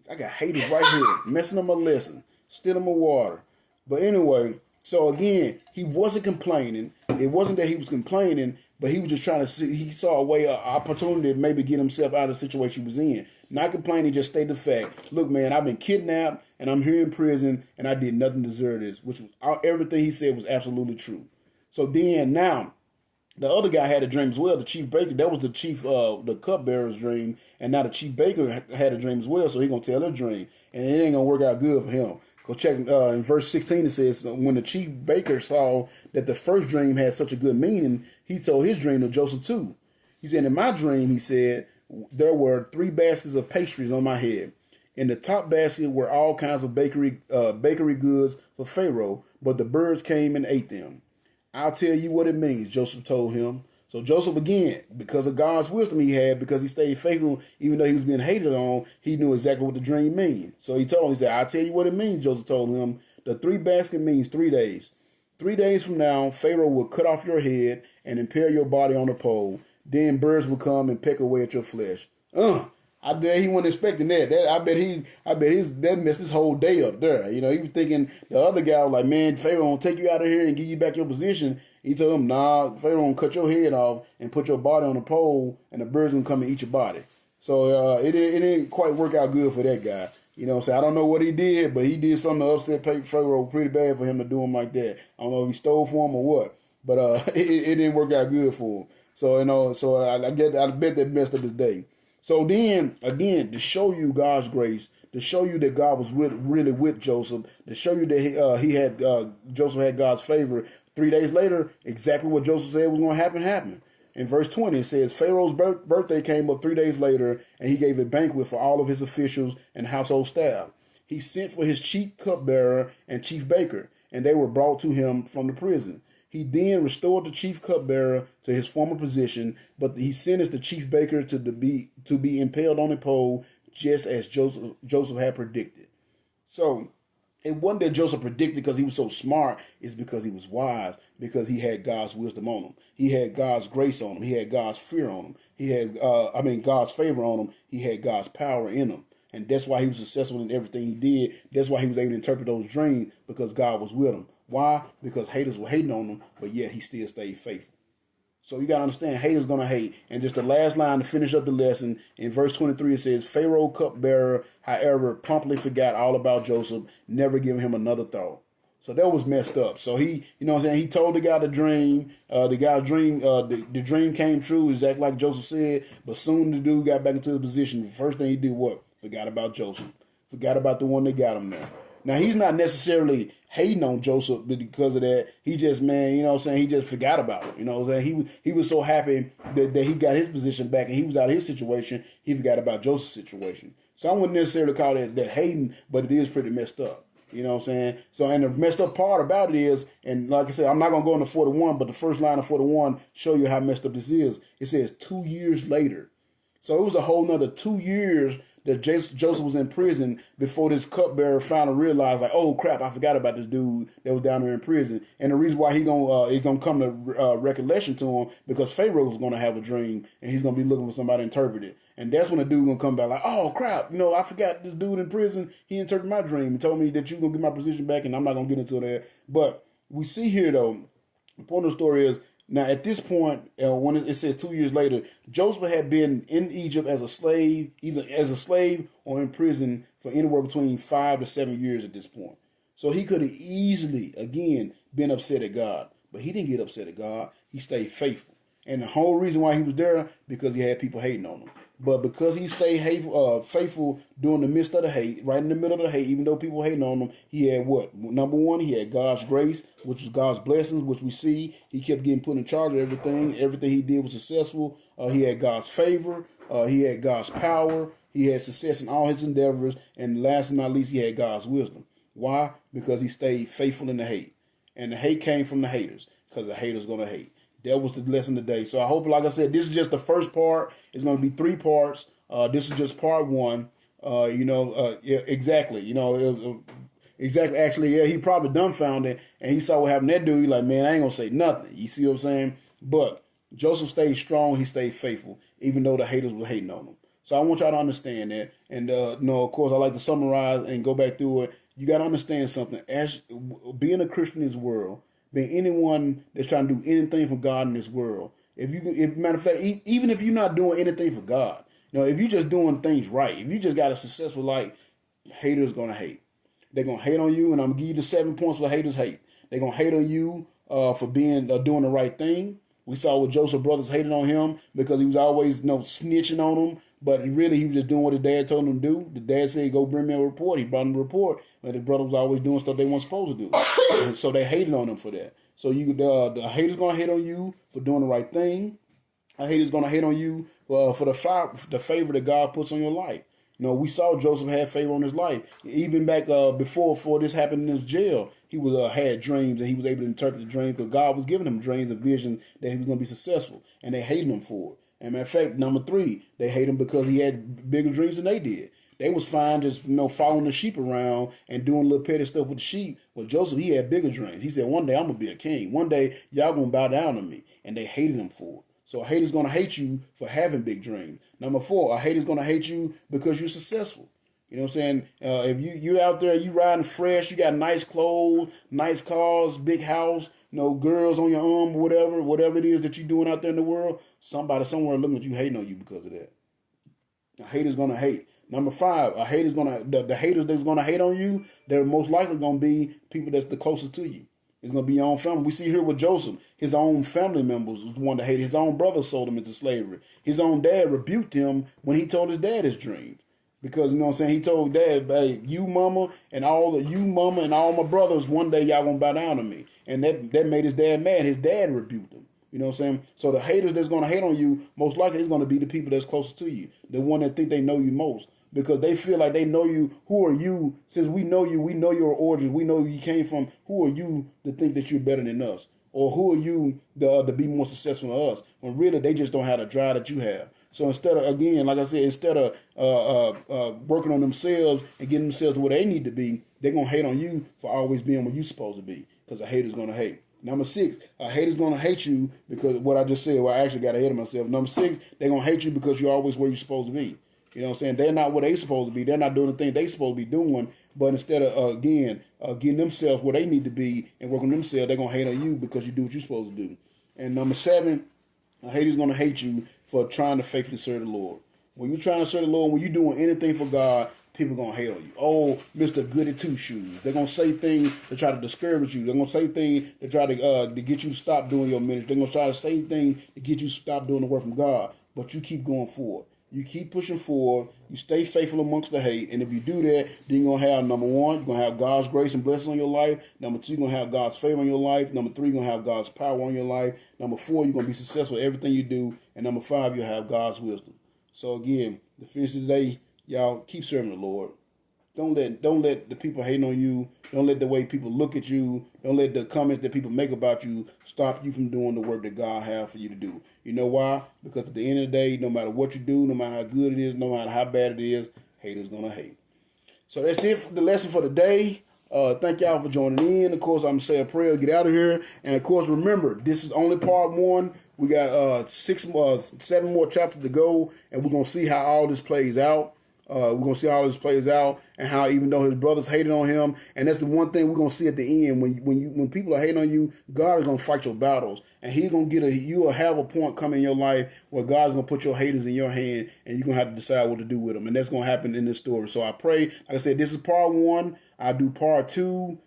I got haters right here, messing up my lesson, stealing my water. But anyway, So again, he wasn't complaining. It wasn't that he was complaining, but he was just trying to see. He saw a way, an opportunity to maybe get himself out of the situation he was in. Not complaining, just state the fact. Look, man, I've been kidnapped and I'm here in prison and I did nothing to deserve this. Which was everything he said was absolutely true. So then now, the other guy had a dream as well. The chief baker, that was the chief, the cupbearer's dream, and now the chief baker had a dream as well. So he gonna tell their dream, and it ain't gonna work out good for him. Go check in verse 16. It says, when the chief baker saw that the first dream had such a good meaning, he told his dream to Joseph too. He said, in my dream, he said, there were 3 baskets of pastries on my head. In the top basket were all kinds of bakery goods for Pharaoh, but the birds came and ate them. I'll tell you what it means, Joseph told him. So Joseph, again, because of God's wisdom he had, because he stayed faithful, even though he was being hated on, he knew exactly what the dream means. So he told him, he said, I'll tell you what it means, Joseph told him. The 3 basket means 3 days. 3 days from now, Pharaoh will cut off your head and impale your body on a pole. Then birds will come and peck away at your flesh. I bet he wasn't expecting that. I bet that messed his whole day up there. You know, he was thinking the other guy was like, man, Pharaoh gonna take you out of here and give you back your position. He told him, nah, Pharaoh gonna cut your head off and put your body on a pole, and the birds gonna come and eat your body. So it didn't quite work out good for that guy. You know what I'm saying? I don't know what he did, but he did something to upset Pharaoh pretty bad for him to do him like that. I don't know if he stole from him or what, but it didn't work out good for him. So, you know, I bet that messed up his day. So then, again, to show you God's grace, to show you that God was really with Joseph, to show you that Joseph had God's favor. 3 days later, exactly what Joseph said was going to happen. In verse 20, it says, Pharaoh's birthday came up 3 days later, and he gave a banquet for all of his officials and household staff. He sent for his chief cupbearer and chief baker, and they were brought to him from the prison. He then restored the chief cupbearer to his former position, but he sentenced the chief baker to be impaled on a pole, just as Joseph had predicted. So it wasn't that Joseph predicted because he was so smart. It's because he was wise, because he had God's wisdom on him. He had God's grace on him. He had God's fear on him. He had, God's favor on him. He had God's power in him. And that's why he was successful in everything he did. That's why he was able to interpret those dreams, because God was with him. Why? Because haters were hating on him, but yet he still stayed faithful. So you got to understand, haters going to hate. And just the last line to finish up the lesson, in verse 23, it says, Pharaoh cupbearer, however, promptly forgot all about Joseph, never giving him another thought. So that was messed up. So he, you know what I'm saying, he told the guy the dream. The dream came true, exactly like Joseph said, but soon the dude got back into the position. The first thing he did, what? Forgot about Joseph. Forgot about the one that got him there. Now, he's not necessarily hating on Joseph because of that. He just, man, you know what I'm saying, he just forgot about it. You know what I'm saying? He was so happy that he got his position back and he was out of his situation, he forgot about Joseph's situation. So I wouldn't necessarily call that hating, but it is pretty messed up. You know what I'm saying? So, and the messed up part about it is, and like I said, I'm not going to go into 41, but the first line of 41 show you how messed up this is. It says 2 years later. So it was a whole nother 2 years that Joseph was in prison before this cupbearer finally realized, like, oh crap, I forgot about this dude that was down there in prison. And the reason why he's gonna come to recollection to him, because Pharaoh was gonna have a dream and he's gonna be looking for somebody to interpret it. And that's when the dude gonna come back like, oh crap, you know, I forgot this dude in prison. He interpreted my dream and told me that you're gonna get my position back, and I'm not gonna get into that. But we see here though, the point of the story is, now, at this point, when it says 2 years later, Joseph had been in Egypt as a slave, either as a slave or in prison for anywhere between 5 to 7 years at this point. So he could have easily, again, been upset at God. But he didn't get upset at God. He stayed faithful. And the whole reason why he was there, because he had people hating on him. But because he stayed faithful during the midst of the hate, right in the middle of the hate, even though people hating on him, he had what? Number one, he had God's grace, which was God's blessings, which we see. He kept getting put in charge of everything. Everything he did was successful. He had God's favor. He had God's power. He had success in all his endeavors. And last but not least, he had God's wisdom. Why? Because he stayed faithful in the hate. And the hate came from the haters, because the haters going to hate. That was the lesson today. So I hope, like I said, this is just the first part. It's going to be 3 parts. This is just part 1. Yeah, exactly. Exactly. Actually, yeah, he probably dumbfounded, and he saw what happened to that dude. He like, man, I ain't going to say nothing. You see what I'm saying? But Joseph stayed strong. He stayed faithful, even though the haters were hating on him. So I want y'all to understand that. And, of course, I like to summarize and go back through it You got to understand something. As being a Christian in this world, being anyone that's trying to do anything for God in this world, if matter of fact, even if you're not doing anything for God, if you're just doing things right, if you just got a successful life, haters gonna hate. They're gonna hate on you, and I'm gonna give you the 7 points for haters hate. They're gonna hate on you for being doing the right thing. We saw what Joseph brothers hated on him because he was always snitching on them. But really, he was just doing what his dad told him to do. The dad said, "Go bring me a report." He brought him a report, but his brother was always doing stuff they weren't supposed to do. So they hated on him for that. So the haters gonna hate on you for doing the right thing. A hater's gonna hate on you for the favor that God puts on your life. We saw Joseph had favor on his life. Even back before this happened in his jail, he had dreams, and he was able to interpret the dreams because God was giving him dreams and vision that he was going to be successful, and they hated him for it. And matter of fact, number 3, they hate him because he had bigger dreams than they did. They was fine just following the sheep around and doing little petty stuff with the sheep. But Joseph, he had bigger dreams. He said, one day I'm gonna be a king. One day y'all gonna bow down to me, and they hated him for it. So a hater's gonna hate you for having big dreams. Number 4, a hater's gonna hate you because you're successful. You know what I'm saying? If you out there, you riding fresh, you got nice clothes, nice cars, big house, girls on your arm, whatever it is that you're doing out there in the world, somebody somewhere looking at you hating on you because of that. A hater's gonna hate. Number 5, the haters that's gonna hate on you, they're most likely gonna be people that's the closest to you. It's going to be your own family. We see here with Joseph, his own family members was the one to hate. His own brother sold him into slavery. His own dad rebuked him when he told his dad his dreams. Because, he told dad, hey, you mama and all my brothers, one day y'all going to bow down to me. And that made his dad mad. His dad rebuked him. You know what I'm saying? So the haters that's going to hate on you, most likely is going to be the people that's closest to you. The one that think they know you most. Because they feel like they know you. Who are you? Since we know you, we know your origins, we know where you came from. Who are you to think that you're better than us? Or who are you to be more successful than us? When really they just don't have the drive that you have. So instead of, again, like I said, instead of working on themselves and getting themselves to where they need to be, they're going to hate on you for always being where you're supposed to be. Because a hater's going to hate. Number 6, a hater's going to hate you because what I just said, I actually got ahead of myself. Number 6, they're going to hate you because you're always where you're supposed to be. You know what I'm saying? They're not where they supposed to be. They're not doing the thing they supposed to be doing. But instead of, getting themselves where they need to be and working on themselves, they're going to hate on you because you do what you're supposed to do. And number 7, a hater's going to hate you for trying to faithfully serve the Lord. When you're trying to serve the Lord, when you're doing anything for God, people going to hate on you. Oh, Mr. Goody Two-Shoes. They're going to say things to try to discourage you. They're going to say things to try to get you to stop doing your ministry. They're going to try to say things to get you to stop doing the work from God. But you keep going forward. You keep pushing forward. You stay faithful amongst the hate. And if you do that, then you're going to have, number 1, you're going to have God's grace and blessing on your life. Number 2, you're going to have God's favor on your life. Number 3, you're going to have God's power on your life. Number 4, you're going to be successful in everything you do. And number 5, you'll have God's wisdom. So again, the finish of today, y'all keep serving the Lord. Don't let the people hating on you. Don't let the way people look at you. Don't let the comments that people make about you stop you from doing the work that God has for you to do. You know why? Because at the end of the day, no matter what you do, no matter how good it is, no matter how bad it is, haters gonna hate. So that's it for the lesson for today. Thank y'all for joining in. Of course, I'm going to say a prayer, get out of here. And of course, remember, this is only part 1. We got 7 more chapters to go, and we're going to see how all this plays out. We're going to see how all this plays out and how even though his brothers hated on him, and that's the one thing we're going to see at the end. When people are hating on you, God is going to fight your battles. And he's going to you'll have a point come in your life where God's going to put your haters in your hand and you're going to have to decide what to do with them. And that's going to happen in this story. So I pray, like I said, this is part 1. I do part 2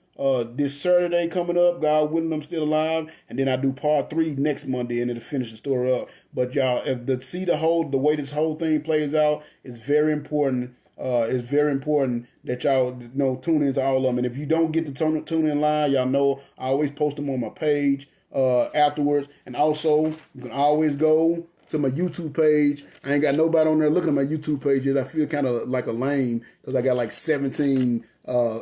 this Saturday coming up, God willing, I'm still alive, and then I do part 3 next Monday, and it'll finish the story up. But y'all, the way this whole thing plays out is very important. It's very important that y'all tune into all of them. And if you don't get to tune in live, y'all know I always post them on my page afterwards. And also, you can always go to my YouTube page. I ain't got nobody on there looking at my YouTube page yet. I feel kind of like a lame because I got like 17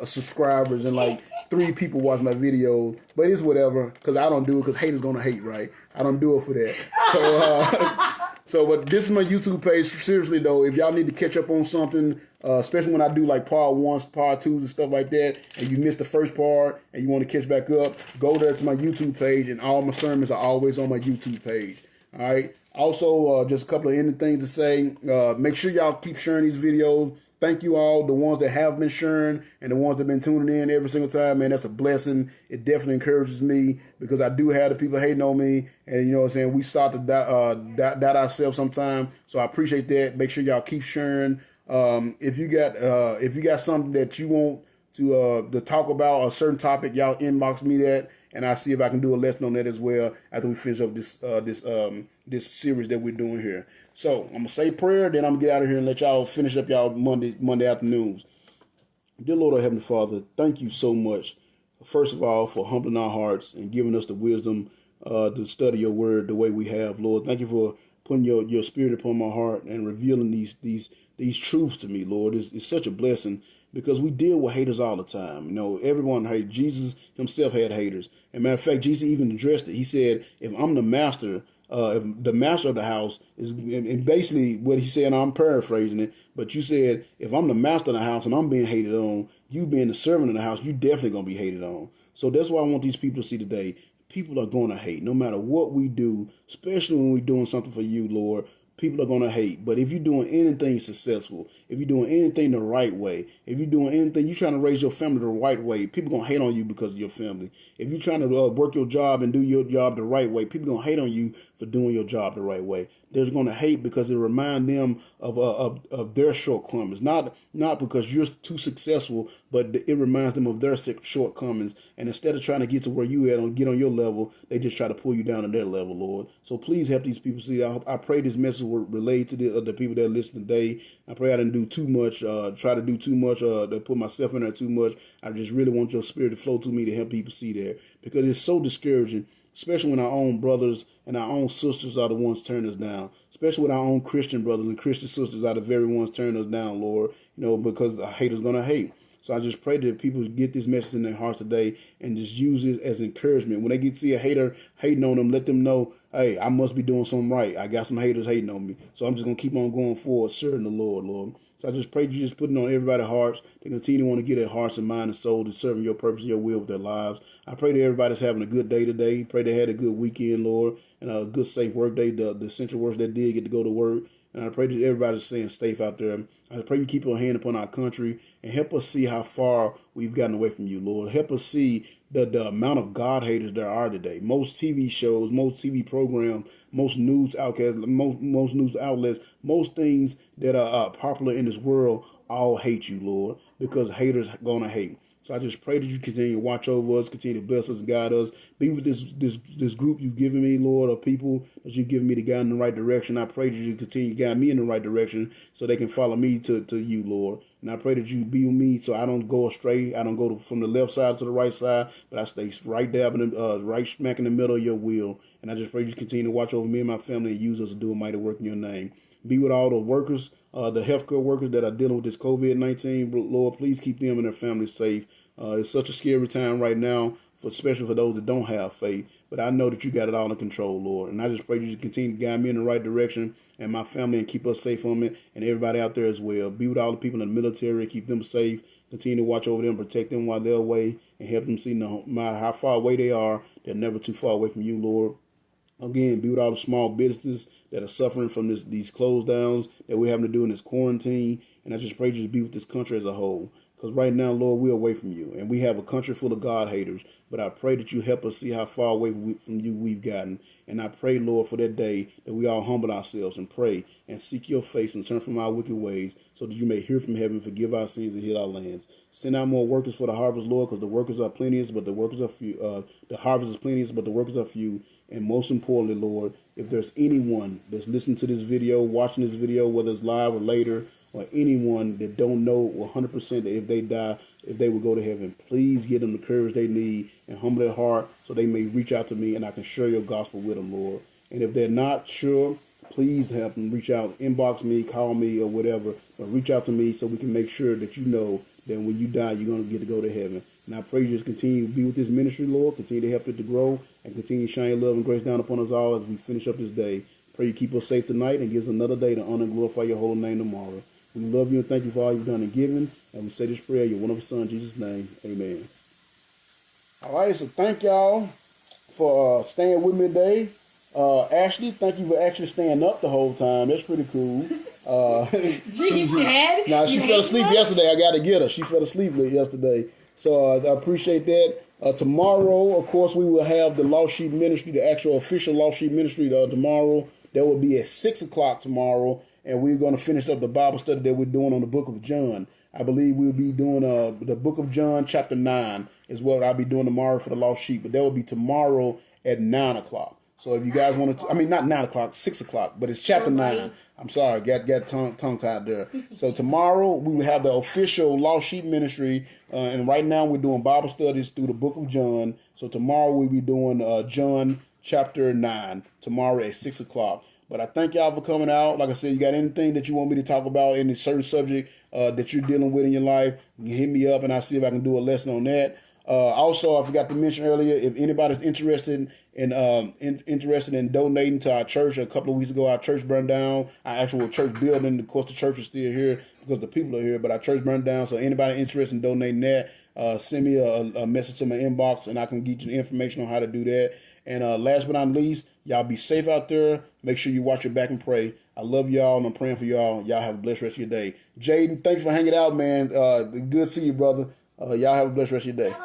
subscribers and like 3 people watch my videos. But it's whatever because I don't do it because haters gonna hate, right? I don't do it for that. But this is my YouTube page. Seriously though, if y'all need to catch up on something, especially when I do like part 1s, part 2s and stuff like that, and you missed the first part and you want to catch back up, go there to my YouTube page, and all my sermons are always on my YouTube page. All right. Also, just a couple of ending things to say. Make sure y'all keep sharing these videos. thank you all, the ones that have been sharing and the ones that have been tuning in every single time, man. That's a blessing. It definitely encourages me because I do have the people hating on me. And, you know what I'm saying, we start to doubt ourselves sometimes. So I appreciate that. Make sure y'all keep sharing. If you got something that you want to talk about, a certain topic, y'all inbox me that, and I'll see if I can do a lesson on that as well after we finish up this series that we're doing here. So I'm gonna say prayer, then I'm gonna get out of here and let y'all finish up y'all Monday afternoons. Dear Lord, our Heavenly Father, thank you so much, first of all, for humbling our hearts and giving us the wisdom to study your word the way we have, Lord. Thank you for putting your spirit upon my heart and revealing these truths to me, Lord. It's such a blessing because we deal with haters all the time. You know, everyone hates. Jesus himself had haters. As a matter of fact, Jesus even addressed it. He said, if I'm the master, if the master of the house is, and basically what he said, and I'm paraphrasing it, but you said, if I'm the master of the house and I'm being hated on, you being the servant of the house, you definitely going to be hated on. So that's what I want these people to see today. People are going to hate no matter what we do, especially when we're doing something for you, Lord. People are going to hate. But if you're doing anything successful, if you're doing anything the right way, if you're doing anything, you're trying to raise your family the right way, people going to hate on you because of your family. If you're trying to work your job and do your job the right way, people going to hate on you for doing your job the right way. They're going to hate because it reminds them of their shortcomings. Not because you're too successful, but it reminds them of their shortcomings. And instead of trying to get to where you at and get on your level, they just try to pull you down to their level, Lord. So please help these people see. I pray this message will relate to the people that listen today. I pray I didn't do too much, try to do too much, to put myself in there too much. I just really want your spirit to flow through me to help people see that, because it's so discouraging, especially when our own brothers and our own sisters are the ones turning us down, especially with our own Christian brothers and Christian sisters are the very ones turning us down, Lord, you know, because a hater's going to hate. So I just pray that people get this message in their hearts today and just use it as encouragement. When they see a hater hating on them, let them know, hey, I must be doing something right. I got some haters hating on me. So I'm just going to keep on going forward, serving the Lord, Lord. So I just pray that you just put it on everybody's hearts to continue to want to get their hearts and mind and soul to serving your purpose and your will with their lives. I pray that everybody's having a good day today. Pray they had a good weekend, Lord, and a good, safe work day. The essential workers that did get to go to work. And I pray that everybody's staying safe out there. I pray you keep your hand upon our country and help us see how far we've gotten away from you, Lord. Help us see the amount of God haters there are today. Most TV shows, most TV programs, most news outlets, most news outlets, most things that are popular in this world all hate you, Lord, because haters gonna hate. So I just pray that you continue to watch over us, continue to bless us and guide us. Be with this group you've given me, Lord, of people that you've given me to guide in the right direction. I pray that you continue to guide me in the right direction so they can follow me to you, Lord. And I pray that you be with me so I don't go astray. I don't go from the left side to the right side, but I stay right there, right smack in the middle of your will. And I just pray you continue to watch over me and my family and use us to do a mighty work in your name. Be with all the workers, the healthcare workers that are dealing with this COVID-19. Lord, please keep them and their families safe. It's such a scary time right now, especially for those that don't have faith. But I know that you got it all in control, Lord. And I just pray you continue to guide me in the right direction and my family and keep us safe from it and everybody out there as well. Be with all the people in the military, keep them safe. Continue to watch over them, protect them while they're away, and help them see no matter how far away they are, they're never too far away from you, Lord. Again, be with all the small businesses that are suffering from these close downs that we're having to do in this quarantine. And I just pray you to be with this country as a whole. Because right now, Lord, we're away from you. And we have a country full of God haters. But I pray that you help us see how far away from you we've gotten. And I pray, Lord, for that day that we all humble ourselves and pray and seek your face and turn from our wicked ways so that you may hear from heaven, forgive our sins, and heal our lands. Send out more workers for the harvest, Lord, because the workers are plenteous, but the workers are few. The harvest is plenteous, but the workers are few. And most importantly, Lord, if there's anyone that's listening to this video, watching this video, whether it's live or later, or anyone that don't know 100% that if they die, if they will go to heaven, please give them the courage they need and humble their heart so they may reach out to me and I can share your gospel with them, Lord. And if they're not sure, please help them reach out, inbox me, call me or whatever, but reach out to me so we can make sure that you know that when you die, you're going to get to go to heaven. And I pray you just continue to be with this ministry, Lord, continue to help it to grow and continue to shine your love and grace down upon us all as we finish up this day. Pray you keep us safe tonight and give us another day to honor and glorify your holy name tomorrow. We love you and thank you for all you've done and given. And we say this prayer in your wonderful son, Jesus' name. Amen. All right, so thank y'all for staying with me today. Ashley, thank you for actually staying up the whole time. That's pretty cool. Jeez, Dad. Now, she fell asleep yesterday. I got to get her. She fell asleep yesterday. So I appreciate that. Tomorrow, of course, we will have the Lost Sheep Ministry, the actual official Lost Sheep Ministry tomorrow. That will be at 6 o'clock tomorrow. And we're going to finish up the Bible study that we're doing on the book of John. I believe we'll be doing the book of John, chapter 9, is what I'll be doing tomorrow for the Lost Sheep. But that will be tomorrow at 9 o'clock. So if you guys want to, not 9 o'clock, 6 o'clock, but it's chapter 9. I'm sorry, got tongue tied there. So tomorrow we will have the official Lost Sheep Ministry, and right now we're doing Bible studies through the book of John. So tomorrow we'll be doing John chapter 9 tomorrow at 6 o'clock. But I thank y'all for coming out. Like I said, you got anything that you want me to talk about, any certain subject that you're dealing with in your life, you can hit me up and I'll see if I can do a lesson on that. Also, I forgot to mention earlier, if anybody's interested in donating to our church, a couple of weeks ago, our church burned down. Our actual church building, of course, the church is still here because the people are here, but our church burned down. So anybody interested in donating that, send me a message to my inbox and I can get you the information on how to do that. And last but not least, y'all be safe out there. Make sure you watch your back and pray. I love y'all and I'm praying for y'all. Y'all have a blessed rest of your day. Jaden, thanks for hanging out, man. Good to see you, brother. Y'all have a blessed rest of your day.